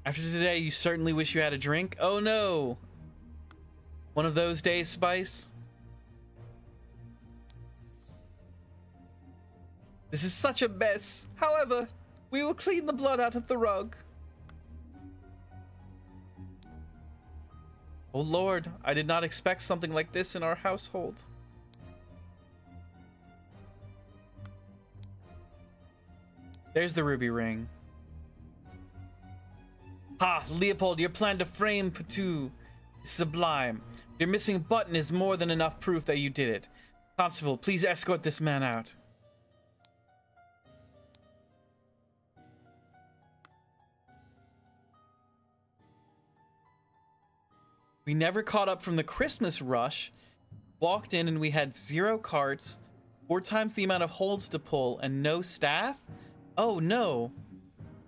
After today, you certainly wish you had a drink? Oh no! One of those days, Spice? This is such a mess. However, we will clean the blood out of the rug. Oh Lord, I did not expect something like this in our household. There's the ruby ring. Ha, Leopold, your plan to frame Patu is sublime. Your missing button is more than enough proof that you did it. Constable, please escort this man out. We never caught up from the Christmas rush. Walked in and we had 0 carts, 4 times the amount of holds to pull, and no staff? Oh no.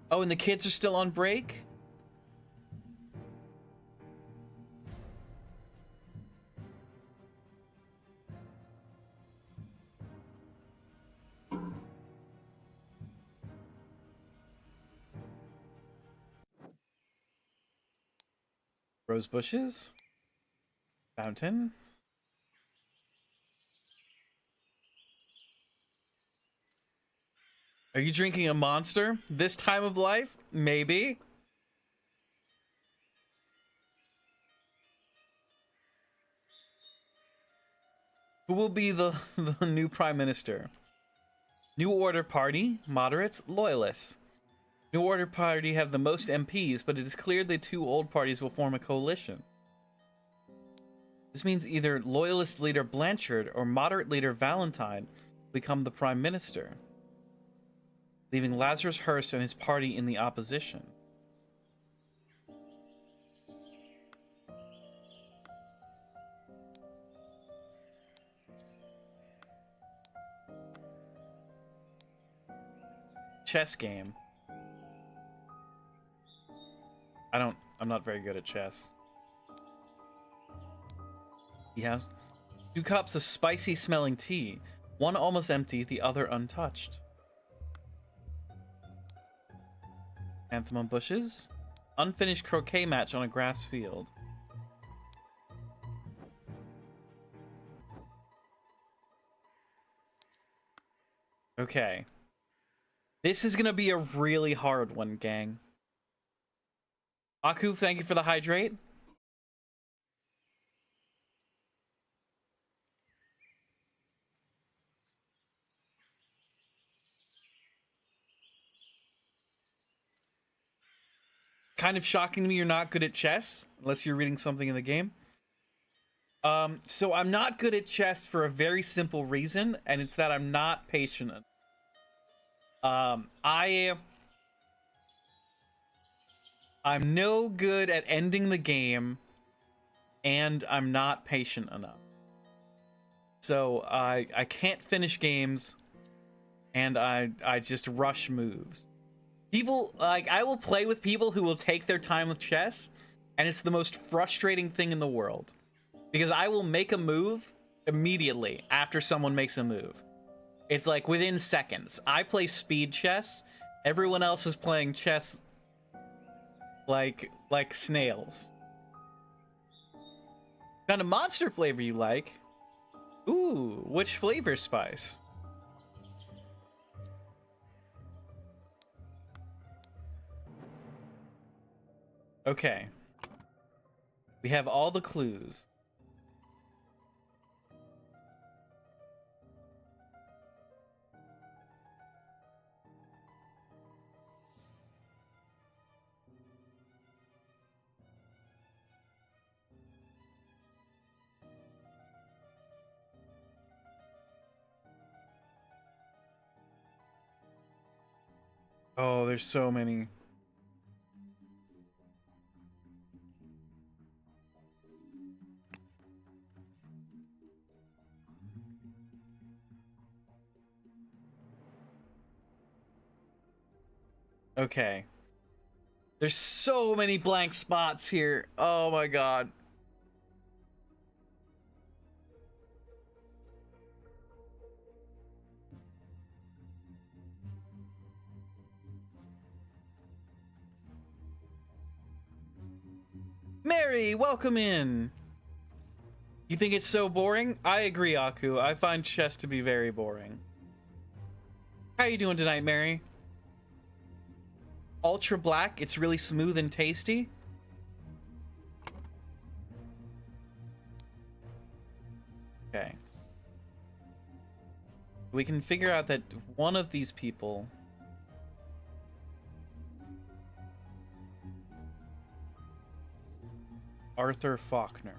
Oh, and the kids are still on break? Rose bushes? Fountain? Are you drinking a monster this time of life? Maybe. Who will be the new prime minister? New Order Party, moderates, loyalists. New Order Party have the most MPs, but it is clear the 2 old parties will form a coalition. This means either loyalist leader Blanchard or moderate leader Valentine become the prime minister, leaving Lazarus Hearst and his party in the opposition. Chess game. I'm not very good at chess. Yeah. 2 cups of spicy smelling tea. One almost empty, the other untouched. Anthem bushes. Unfinished croquet match on a grass field. Okay. This is gonna be a really hard one, gang. Aku, thank you for the hydrate. Kind of shocking to me you're not good at chess, unless you're reading something in the game. So I'm not good at chess for a very simple reason, and it's that I'm not patient. I'm no good at ending the game, and I'm not patient enough. So I can't finish games, and I just rush moves. People, like, I will play with people who will take their time with chess, and it's the most frustrating thing in the world. Because I will make a move immediately after someone makes a move. It's like within seconds. I play speed chess. Everyone else is playing chess like snails. What kind of monster flavor you like? Ooh, which flavor, Spice? Okay. We have all the clues. Oh, there's so many. Okay. There's so many blank spots here. Oh my god. Mary, welcome in. You think it's so boring? I agree, Aku. I find chess to be very boring. How you doing tonight, Mary? Ultra black. It's really smooth and tasty. Okay. We can figure out that one of these people Arthur Faulkner.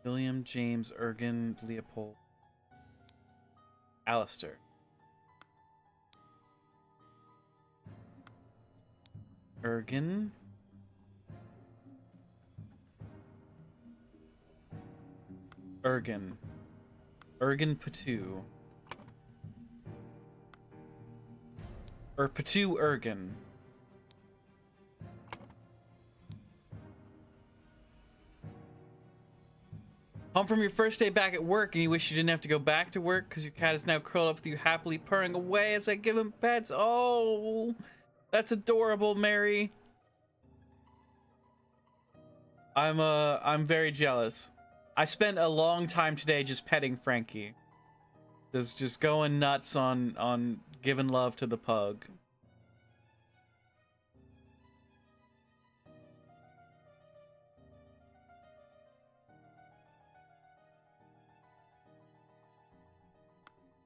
William James Ergen Leopold Alistair. Ergen. Ergen Patu. Or Patu Ergen. Home from your first day back at work and you wish you didn't have to go back to work because your cat is now curled up with you happily purring away as I give him pets. Oh, that's adorable, Mary. I'm very jealous. I spent a long time today just petting Frankie. Just going nuts on giving love to the pug.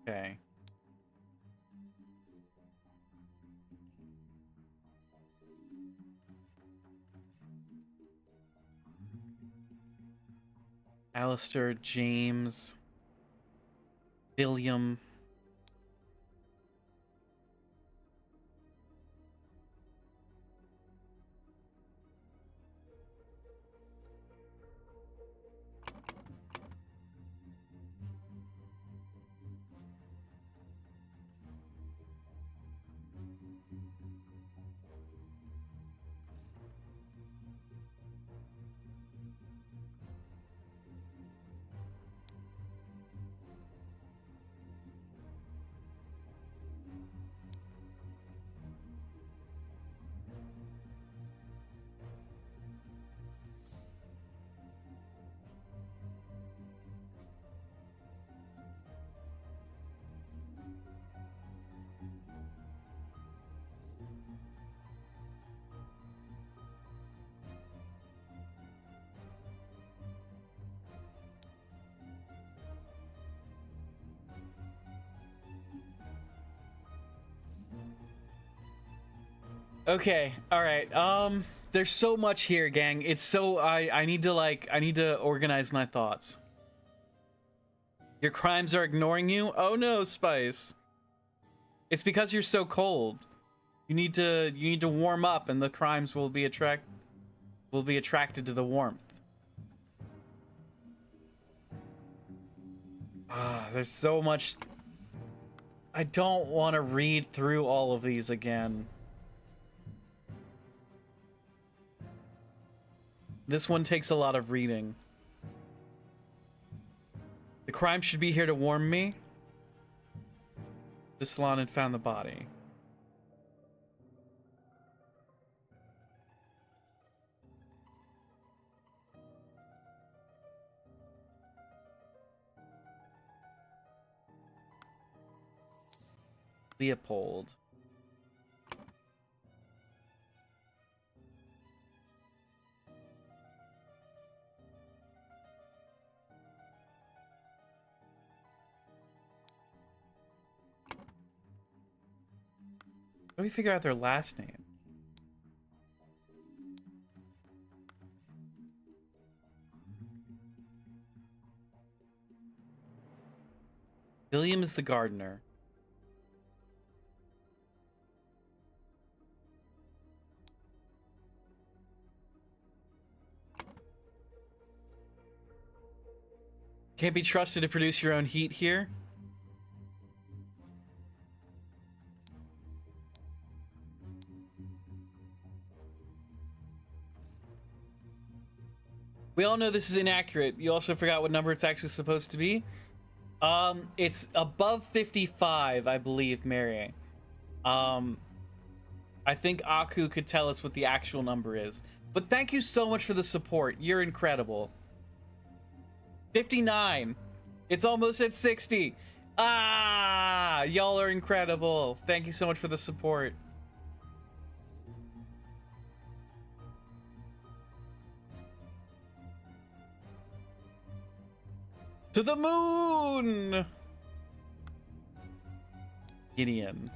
Okay. Alistair, James, William. Okay, all right. There's so much here, gang. It's so I need to organize my thoughts. Your crimes are ignoring you? Oh no, Spice. It's because you're so cold. You need to warm up and the crimes will be attracted to the warmth. There's so much. I don't want to read through all of these again. This one takes a lot of reading. The crime should be here to warn me. The salon had found the body. Leopold. do we figure out their last name? William is the gardener. Can't be trusted to produce your own heat here. We all know this is inaccurate. You also forgot what number it's actually supposed to be. It's above 55, I believe, Mary. I think Aku could tell us what the actual number is. But thank you so much for the support. You're incredible. 59. It's almost at 60. Ah, y'all are incredible. Thank you so much for the support. To the moon! Gideon.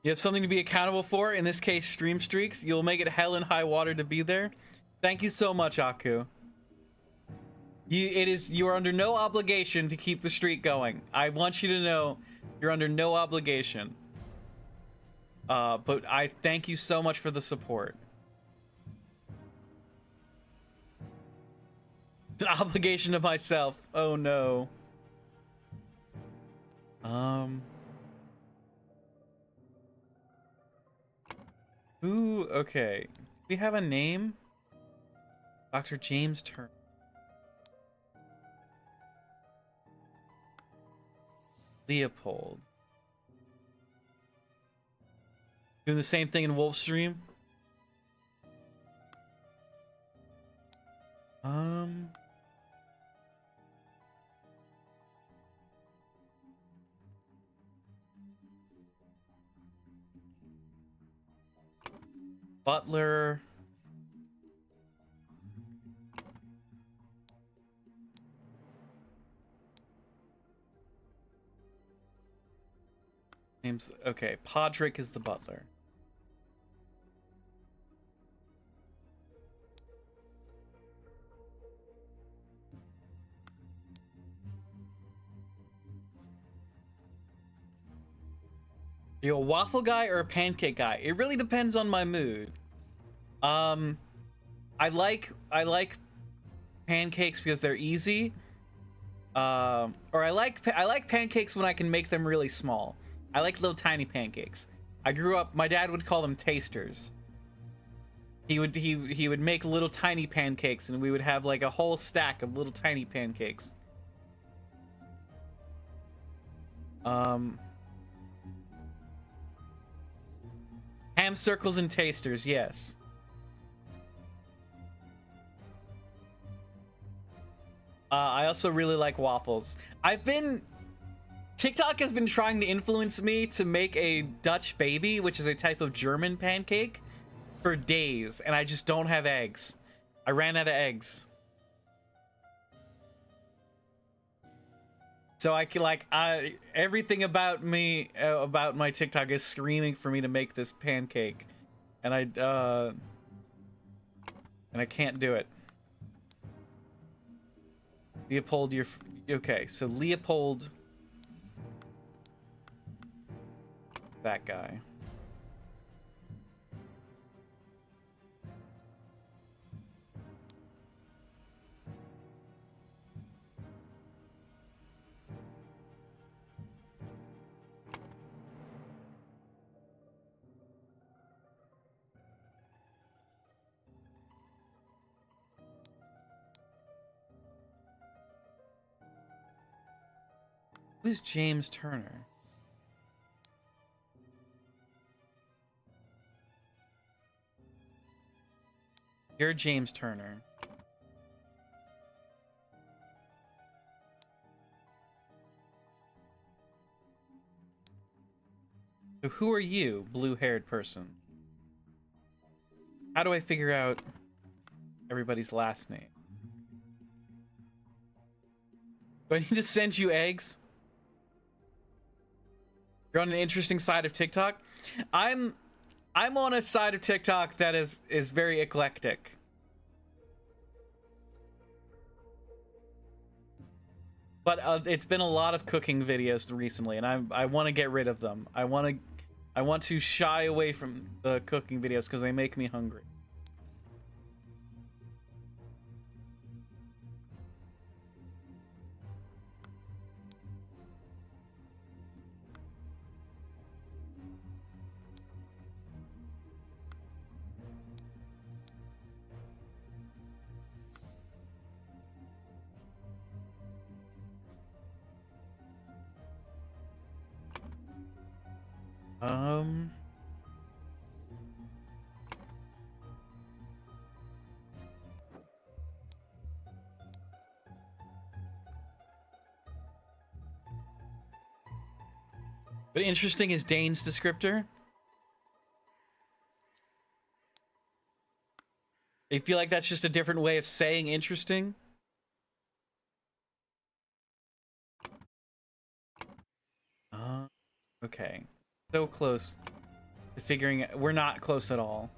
You have something to be accountable for, in this case, stream streaks. You'll make it hell and high water to be there. Thank you so much, Aku. You are under no obligation to keep the streak going. I want you to know you're under no obligation. But I thank you so much for the support. It's an obligation to myself. Oh no. Ooh, okay. Do we have a name? Dr. James Turner. Leopold. Doing the same thing in Wolfstream. Butler. Names, okay, Podrick is the butler. You a waffle guy or a pancake guy? It really depends on my mood. I like pancakes because they're easy. Or I like pancakes when I can make them really small. I like little tiny pancakes. I grew up, my dad would call them tasters. He would make little tiny pancakes and we would have like a whole stack of little tiny pancakes. Ham circles and tasters, yes. I also really like waffles. TikTok has been trying to influence me to make a Dutch baby, which is a type of German pancake, for days, and I just don't have eggs. I ran out of eggs. So I can everything about me, about my TikTok is screaming for me to make this pancake, and I can't do it. Leopold, you're okay. So Leopold, that guy. Who's James Turner? You're James Turner. So who are you, blue-haired person? How do I figure out everybody's last name? Do I need to send you eggs? You're on an interesting side of TikTok. I'm on a side of TikTok that is very eclectic. But it's been a lot of cooking videos recently, and I want to get rid of them. I want to shy away from the cooking videos because they make me hungry. But interesting is Dane's descriptor. I feel like that's just a different way of saying interesting. Okay. So close to figuring it. We're not close at all.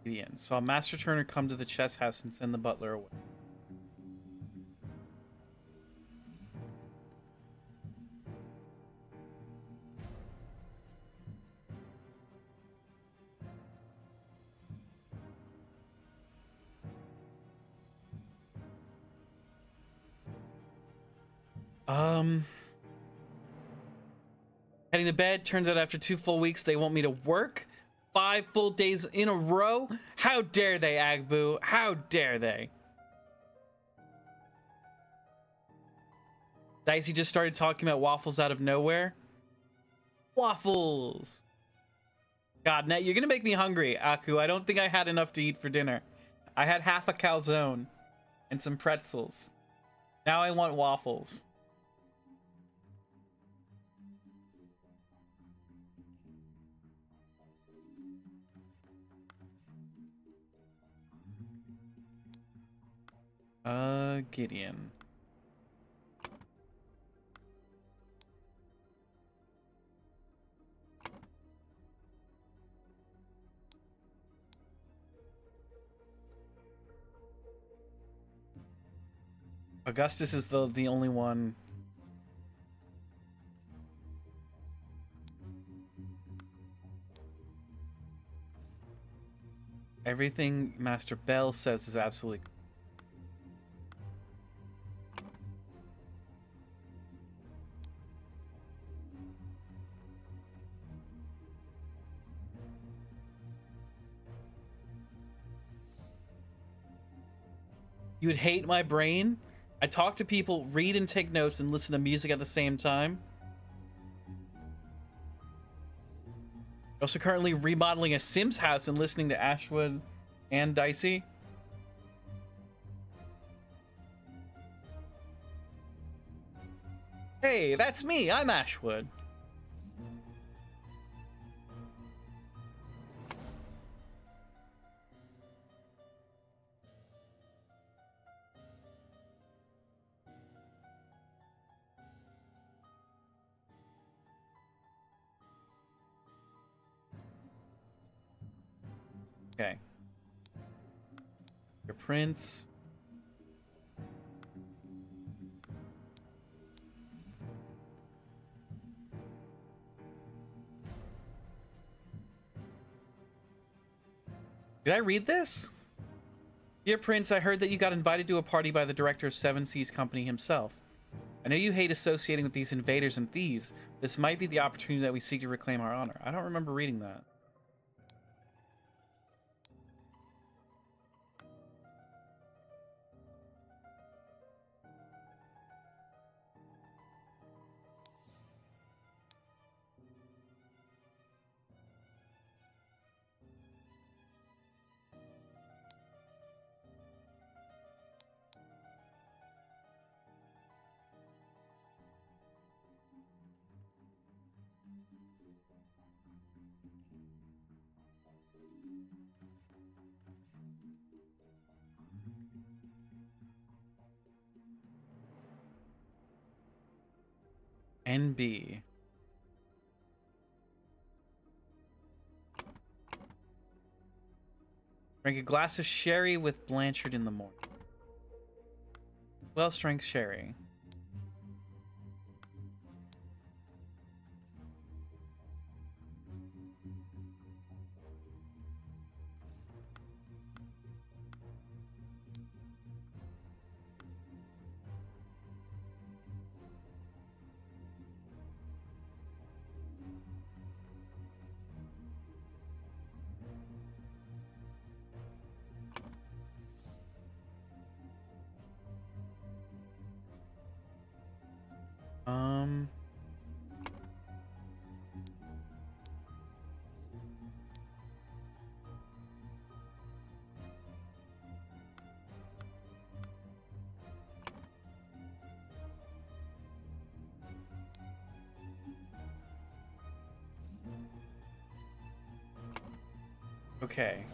The end. Saw Master Turner come to the chess house and send the butler away. Heading to bed. Turns out after 2 full weeks, they want me to work 5 full days in a row. How dare they, Agbu? How dare they? Dicey just started talking about waffles out of nowhere. Waffles! God, Net, you're gonna make me hungry, Aku. I don't think I had enough to eat for dinner. I had half a calzone and some pretzels. Now I want waffles. Gideon. Augustus is the only one. Everything Master Bell says is absolutely. You would hate my brain? I talk to people, read and take notes, and listen to music at the same time. Also currently remodeling a Sims house and listening to Ashwood and Dicey. Hey, that's me. I'm Ashwood. Okay. Your prince. Did I read this? Dear Prince, I heard that you got invited to a party by the director of Seven Seas Company himself. I know you hate associating with these invaders and thieves. This might be the opportunity that we seek to reclaim our honor. I don't remember reading that. NB. Drink a glass of sherry with Blanchard in the morning. Well, strength sherry. Okay.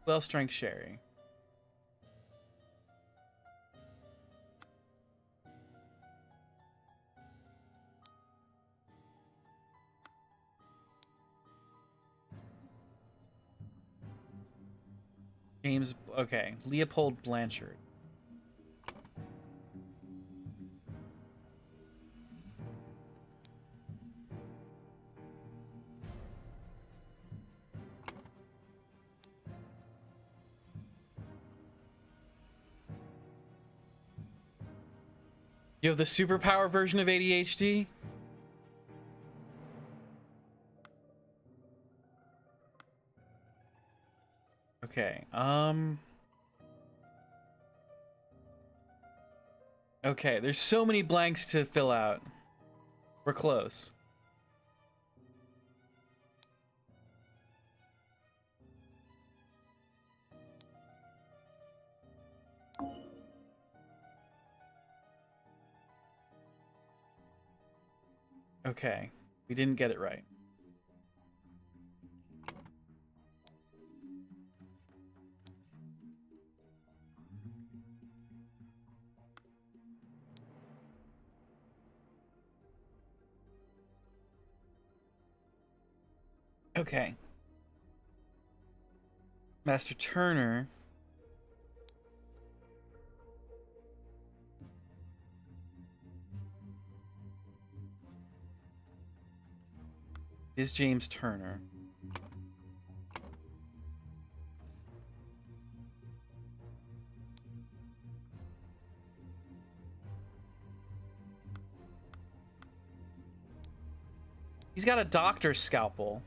Well, strength sherry. James, okay. Leopold Blanchard. You have the superpower version of ADHD? Okay, okay, there's so many blanks to fill out. We're close. Okay, we didn't get it right. Okay. Master Turner. Is James Turner. He's got a doctor's scalpel.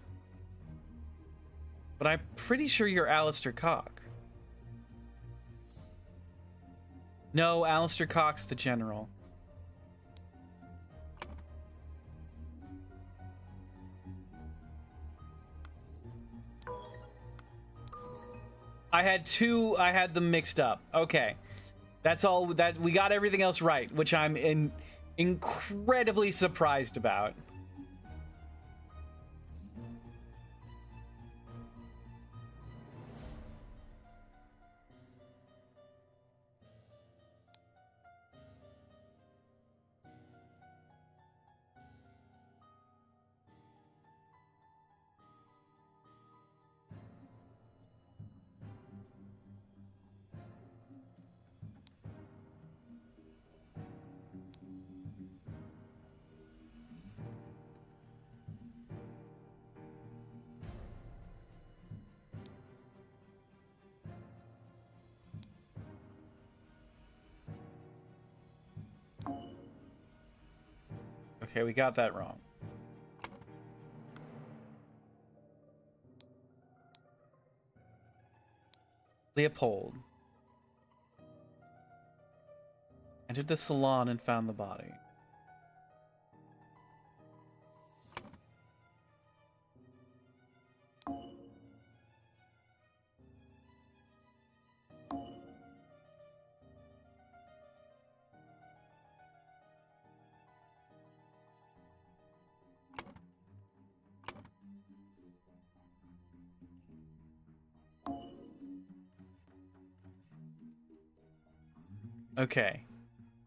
But I'm pretty sure you're Alistair Cock. No, Alistair Cock's the general. I had them mixed up. Okay. That's all that we got everything else right, which I'm incredibly surprised about. Okay, we got that wrong. Leopold entered the salon and found the body. Okay.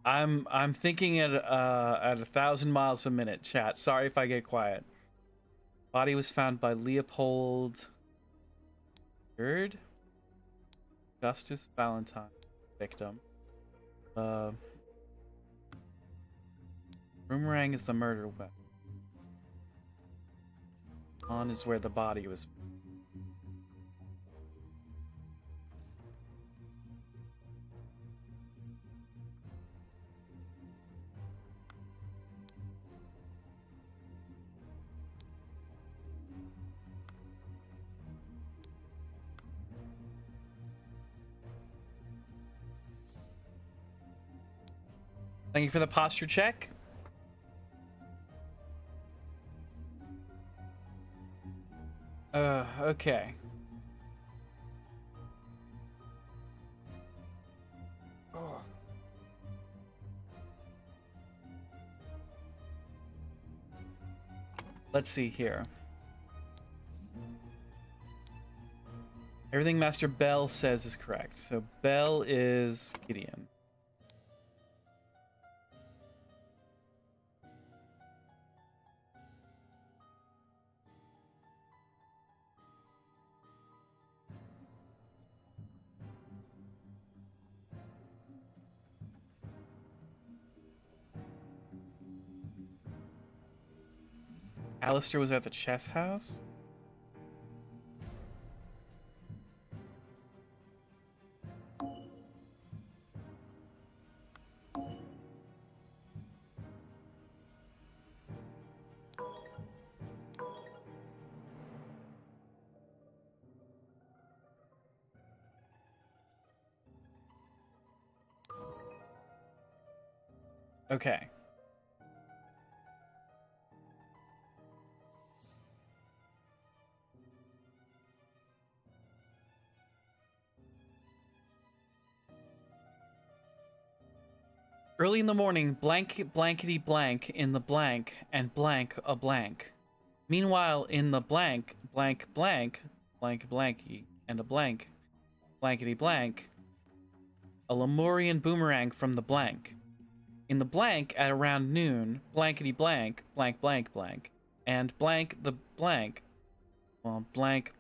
I'm thinking at 1,000 miles a minute, chat. Sorry if I get quiet. Body was found by Leopold III? Augustus Valentine. Victim. Boomerang is the murder weapon. On is where the body was. Thank you for the posture check. Okay. Oh. Let's see here. Everything Master Bell says is correct. So Bell is Gideon. Alistair was at the chess house? Okay. Early in the morning, blankety blank in the blank and blank a blank. Meanwhile, in the blank blanky and a blank blankety blank, a Lemurian boomerang from the blank. In the blank at around noon, blankety blank and blank the blank, well, blank.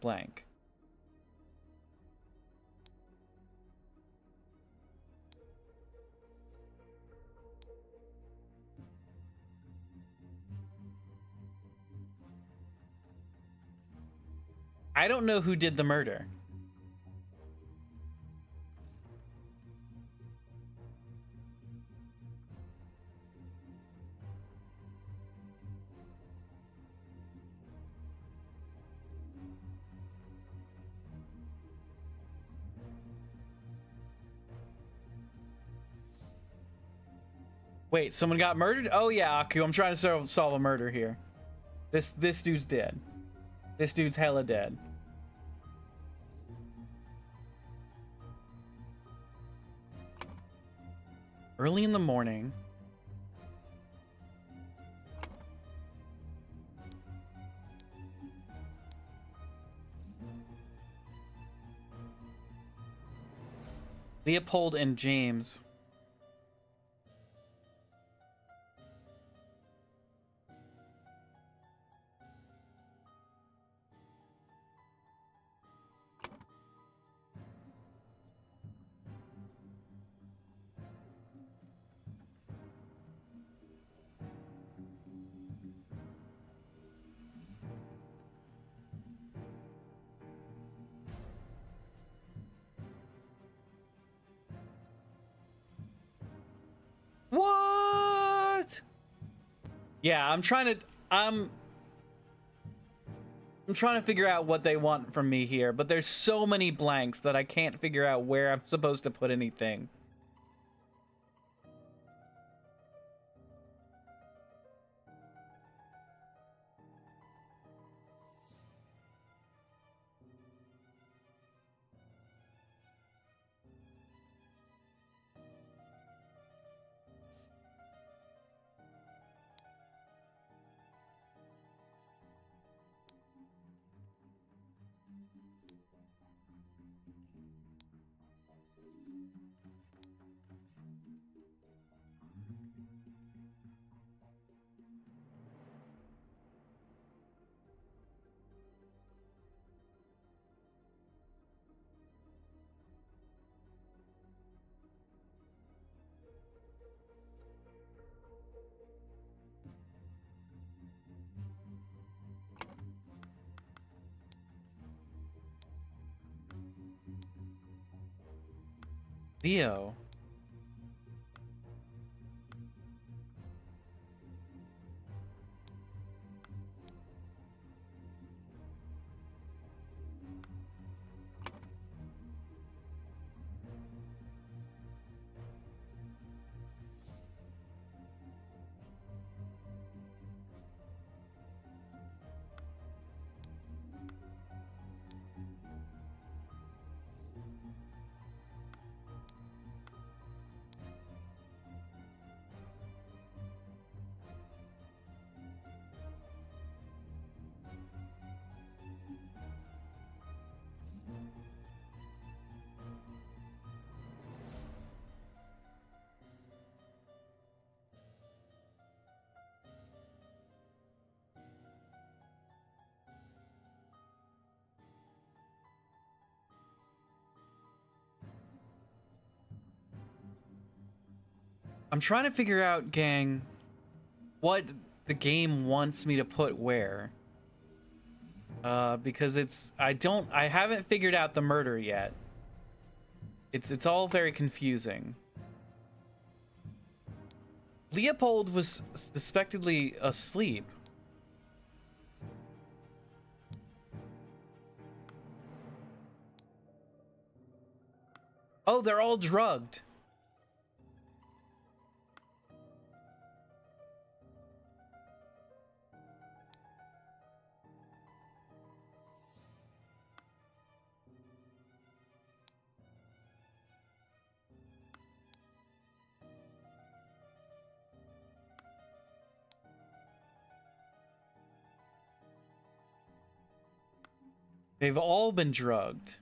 I don't know who did the murder. Wait, someone got murdered? Oh yeah, Aku, I'm trying to solve a murder here. This dude's dead. This dude's hella dead. Early in the morning. Leopold and James. What? Yeah, I'm trying to figure out what they want from me here, but there's so many blanks that I can't figure out where I'm supposed to put anything. Leo. I'm trying to figure out, gang, what the game wants me to put where. Because I haven't figured out the murder yet. It's all very confusing. Leopold was suspectedly asleep. Oh, they're all drugged. They've all been drugged.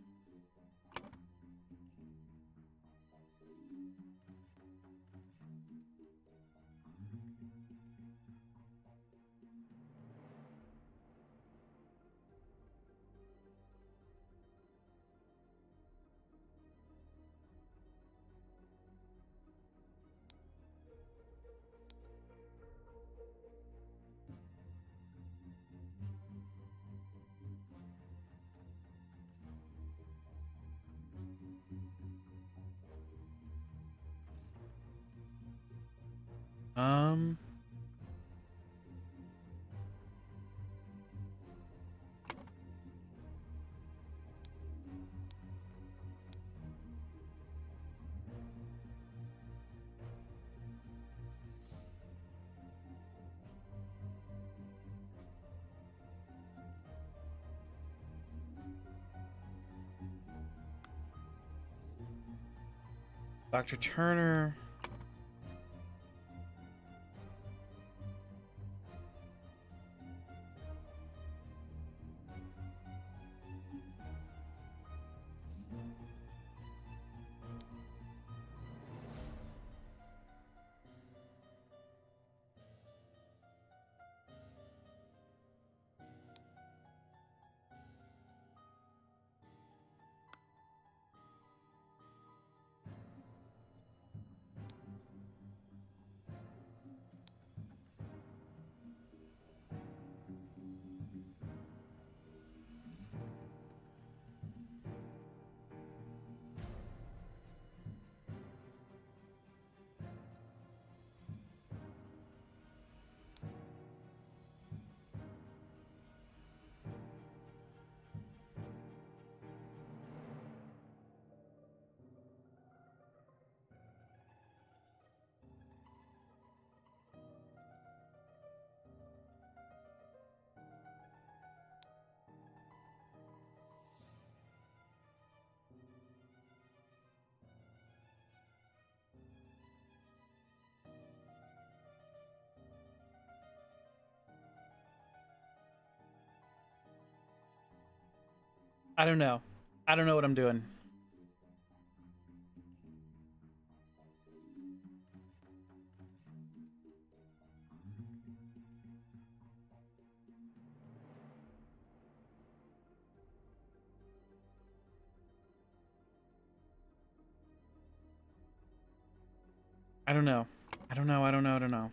Um... Dr. Turner. I don't know. I don't know what I'm doing. I don't know. I don't know. I don't know. I don't know.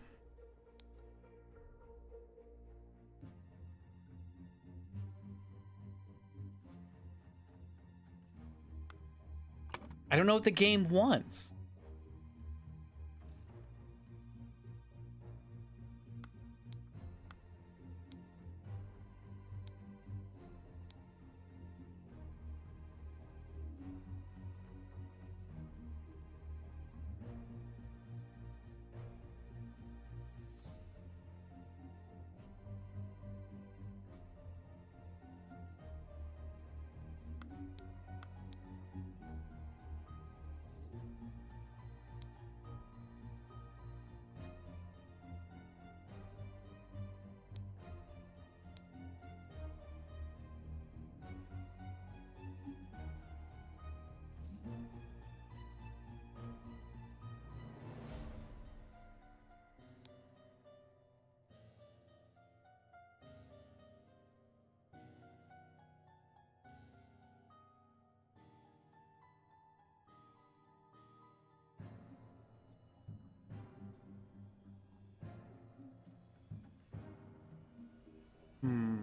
I don't know what the game wants. Hmm.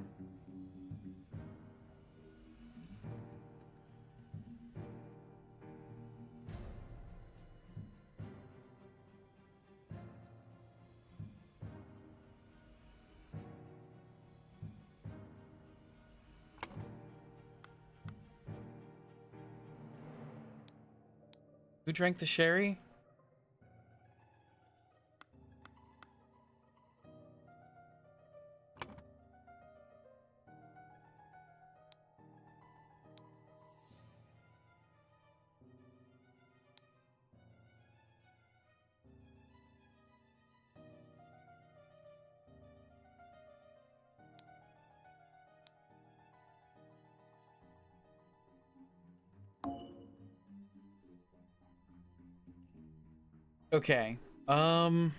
Who drank the sherry? Okay. None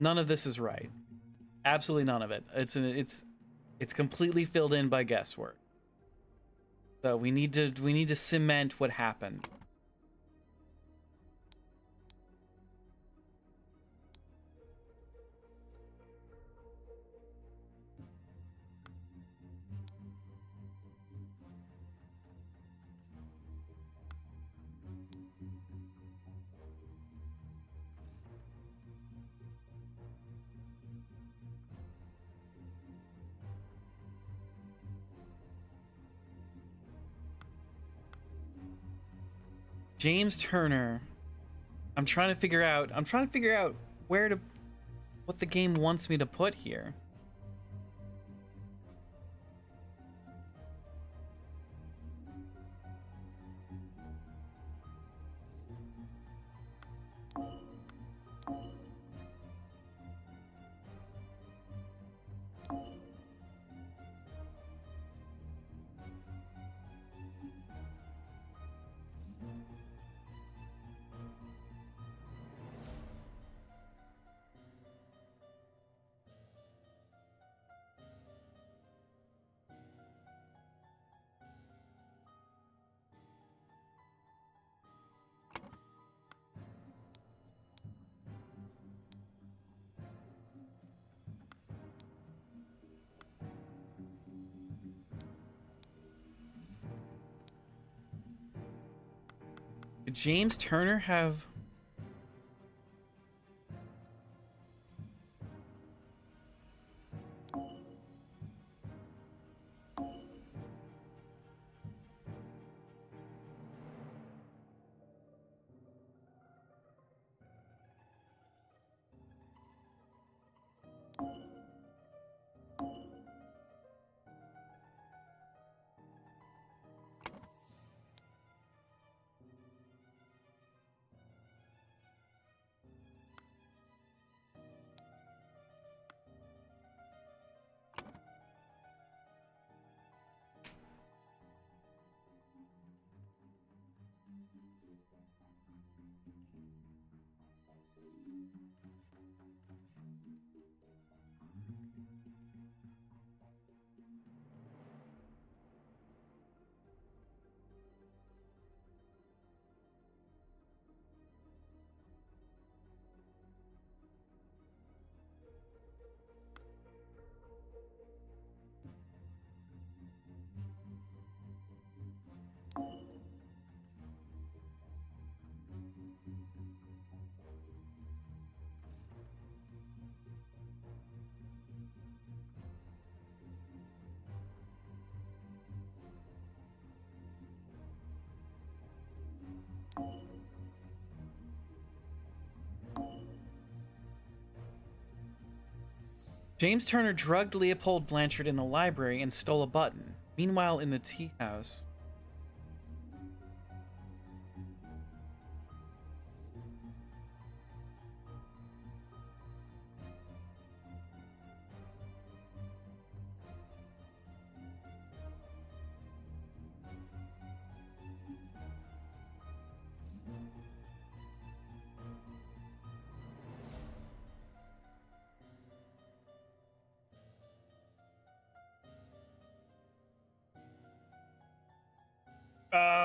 of this is right. Absolutely none of it. It's completely filled in by guesswork. So we need to cement what happened. James Turner. I'm trying to figure out where to what the game wants me to put here. Did James Turner have James Turner drugged Leopold Blanchard in the library and stole a button. Meanwhile, in the tea house. Uh,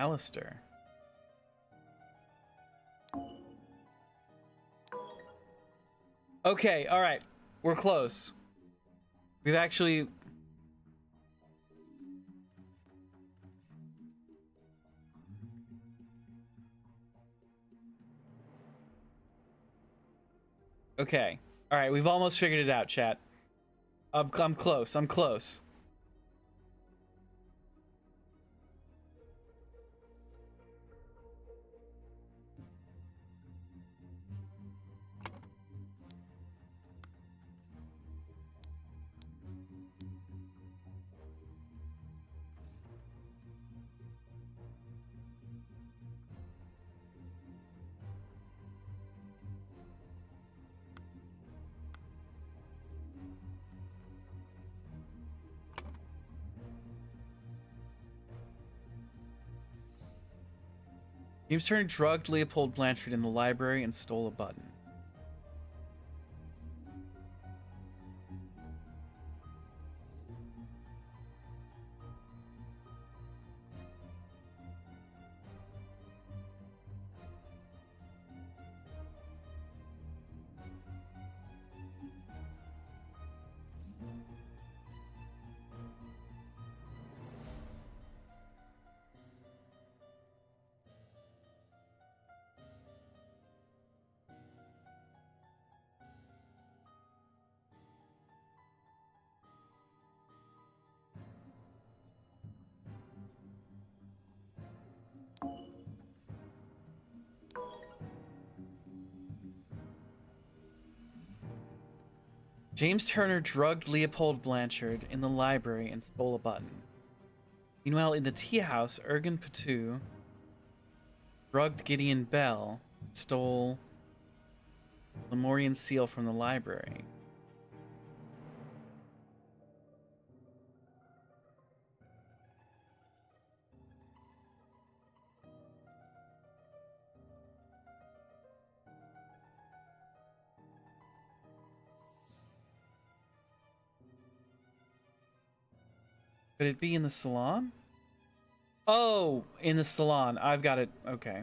Alistair. Okay, alright. We're close. We've actually... Okay. Alright, we've almost figured it out, chat. I'm close. I'm close. James Turner drugged Leopold Blanchard in the library and stole a button. James Turner drugged Leopold Blanchard in the library and stole a button. Meanwhile, in the tea house, Ergen Patu drugged Gideon Bell, stole Lemurian seal from the library. Could it be in the salon? Oh, in the salon. I've got it. Okay.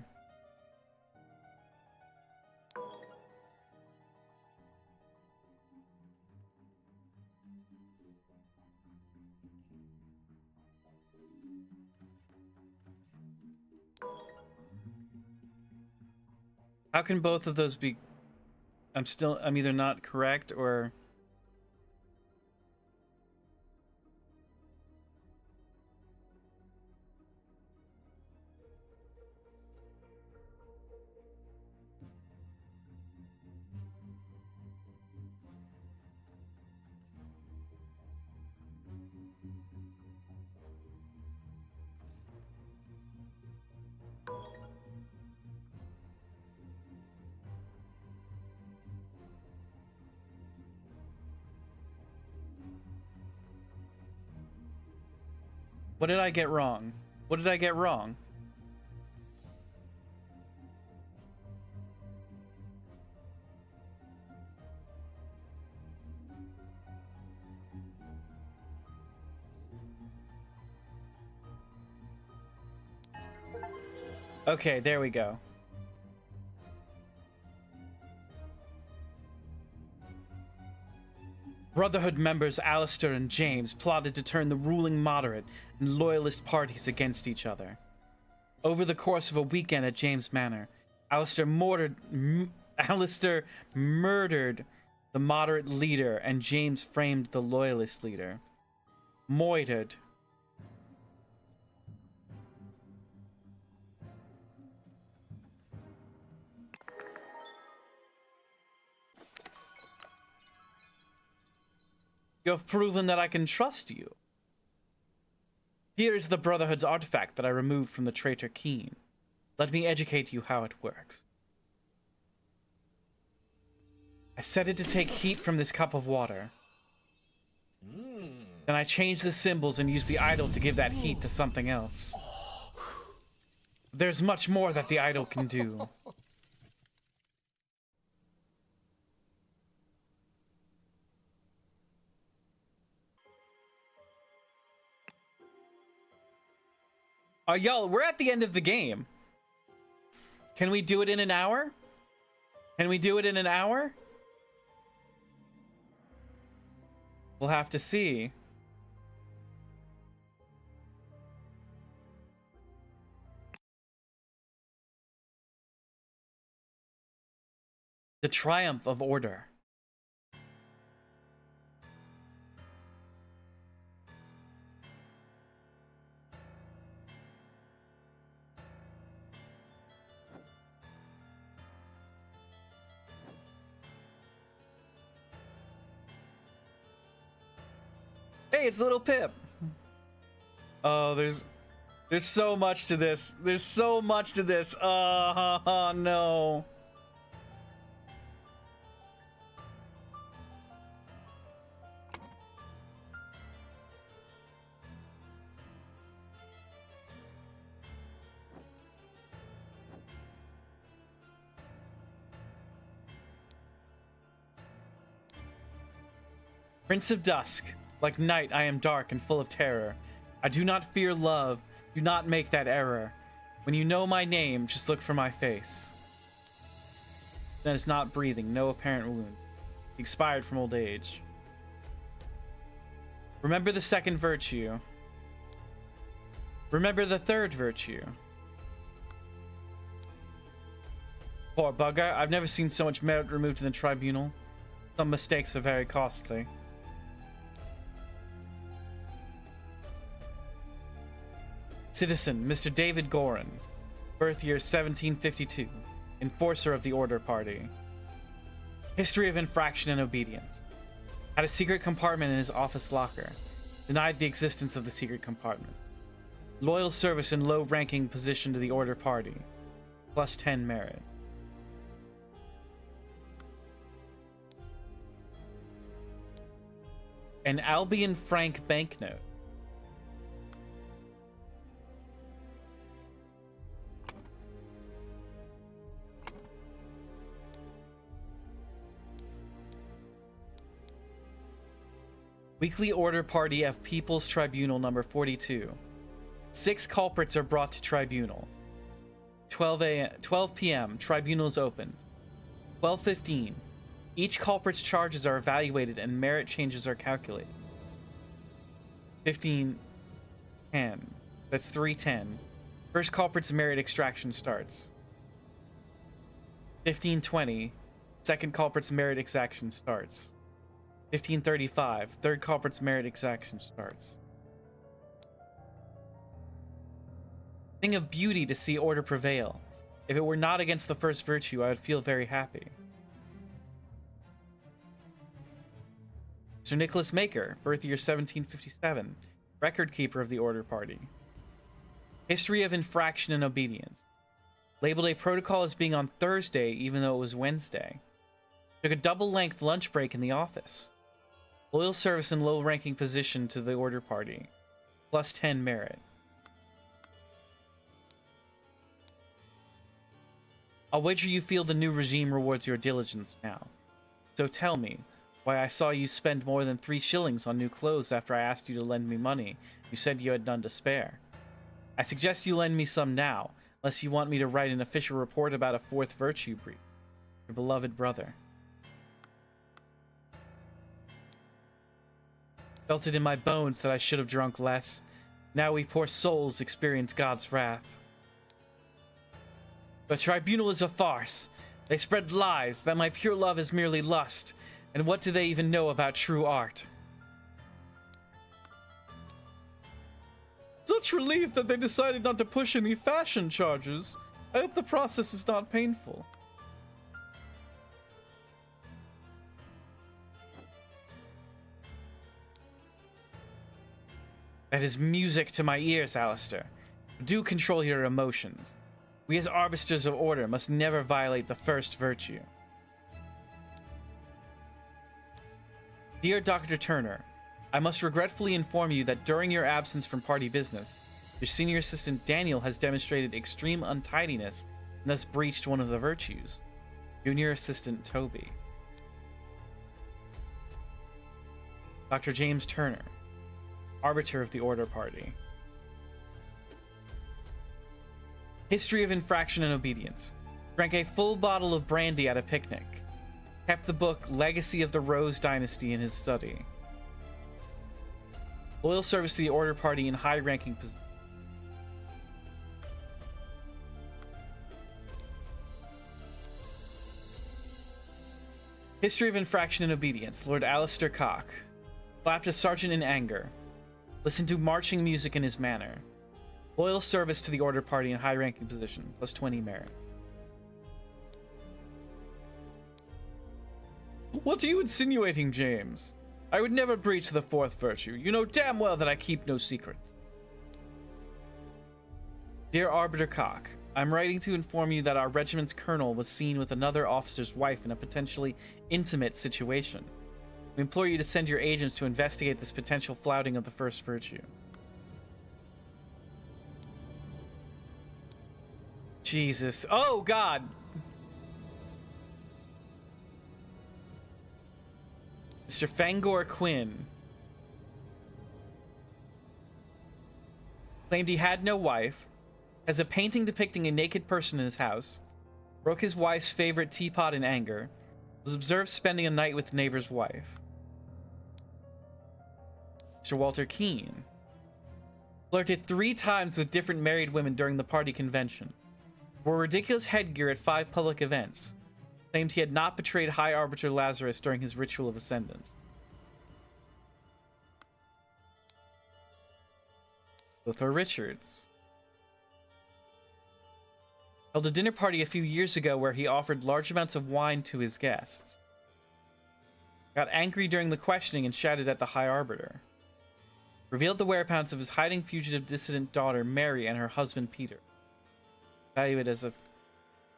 How can both of those be? I'm either not correct or... What did I get wrong? What did I get wrong? Okay, there we go. Brotherhood members Alistair and James plotted to turn the ruling moderate and loyalist parties against each other. Over the course of a weekend at James Manor, Alistair murdered the moderate leader and James framed the loyalist leader. Moitered. You have proven that I can trust you. Here is the Brotherhood's artifact that I removed from the traitor Keen. Let me educate you how it works. I set it to take heat from this cup of water. Then I change the symbols and use the idol to give that heat to something else. There's much more that the idol can do. Y'all, we're at the end of the game. Can we do it in an hour? Can we do it in an hour? We'll have to see. The triumph of order. Hey, it's Little Pip. Oh, there's so much to this. There's so much to this. No. Prince of Dusk. Like night, I am dark and full of terror. I do not fear love. Do not make that error. When you know my name, just look for my face. Then it's not breathing, no apparent wound. Expired from old age. Remember the second virtue. Remember the third virtue. Poor bugger, I've never seen so much merit removed in the tribunal. Some mistakes are very costly. Citizen, Mr. David Gorin. Birth year 1752. Enforcer of the Order Party. History of infraction and obedience. Had a secret compartment in his office locker. Denied the existence of the secret compartment. Loyal service and low-ranking position to the Order Party. Plus 10 merit. An Albion Frank banknote. Weekly Order Party of People's Tribunal number 42. 6 culprits are brought to tribunal. 12 p.m. Tribunal is opened. 12:15. Each culprit's charges are evaluated and merit changes are calculated. 15:10. That's 3:10. First culprit's merit extraction starts. 15:20. Second culprit's merit extraction starts. 15:35. Third culprit's merit exaction starts. Thing of beauty to see order prevail. If it were not against the first virtue, I would feel very happy. Sir Nicholas Maker, birth year 1757, record keeper of the Order Party. History of infraction and obedience. Labeled a protocol as being on Thursday even though it was Wednesday. Took a double-length lunch break in the office. Loyal service and low-ranking position to the Order Party. Plus 10 merit. I'll wager you feel the new regime rewards your diligence now. So tell me, why I saw you spend more than 3 shillings on new clothes after I asked you to lend me money. You said you had none to spare. I suggest you lend me some now, unless you want me to write an official report about a 4th virtue breach. Your beloved brother. Felt it in my bones that I should have drunk less. Now we poor souls experience God's wrath. The tribunal is a farce. They spread lies that my pure love is merely lust. And what do they even know about true art? Such relief that they decided not to push any fashion charges. I hope the process is not painful. That is music to my ears, Alistair. Do control your emotions. We as arbiters of order must never violate the 1st virtue. Dear Dr. Turner, I must regretfully inform you that during your absence from party business, your senior assistant Daniel has demonstrated extreme untidiness and thus breached one of the virtues. Junior assistant Toby. Dr. James Turner, Arbiter of the Order Party. History of infraction and obedience. Drank a full bottle of brandy at a picnic. Kept the book Legacy of the Rose Dynasty in his study. Loyal service to the Order Party in high-ranking position. History of infraction and obedience. Lord Alistair Cock. Slapped a sergeant in anger. Listened to marching music in his manner. Loyal service to the Order Party in high-ranking position. Plus 20 merit. What are you insinuating, James? I would never breach the 4th virtue. You know damn well that I keep no secrets. Dear Arbiter Cock, I'm writing to inform you that our regiment's colonel was seen with another officer's wife in a potentially intimate situation. We implore you to send your agents to investigate this potential flouting of the 1st virtue. Jesus. Oh, God! Mr. Fangor Quinn claimed he had no wife, has a painting depicting a naked person in his house, broke his wife's favorite teapot in anger, was observed spending a night with the neighbor's wife. Mr. Walter Keene flirted 3 times with different married women during the party convention, wore ridiculous headgear at 5 public events, claimed he had not betrayed High Arbiter Lazarus during his ritual of ascendance. Lothar Richards held a dinner party a few years ago where he offered large amounts of wine to his guests. Got angry during the questioning and shouted at the High Arbiter. Revealed the whereabouts of his hiding fugitive dissident daughter Mary and her husband Peter. Value it as a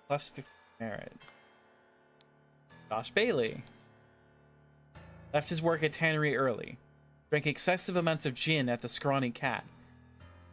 plus 50 merit. Josh Bailey left his work at Tannery early. Drank excessive amounts of gin at the Scrawny Cat.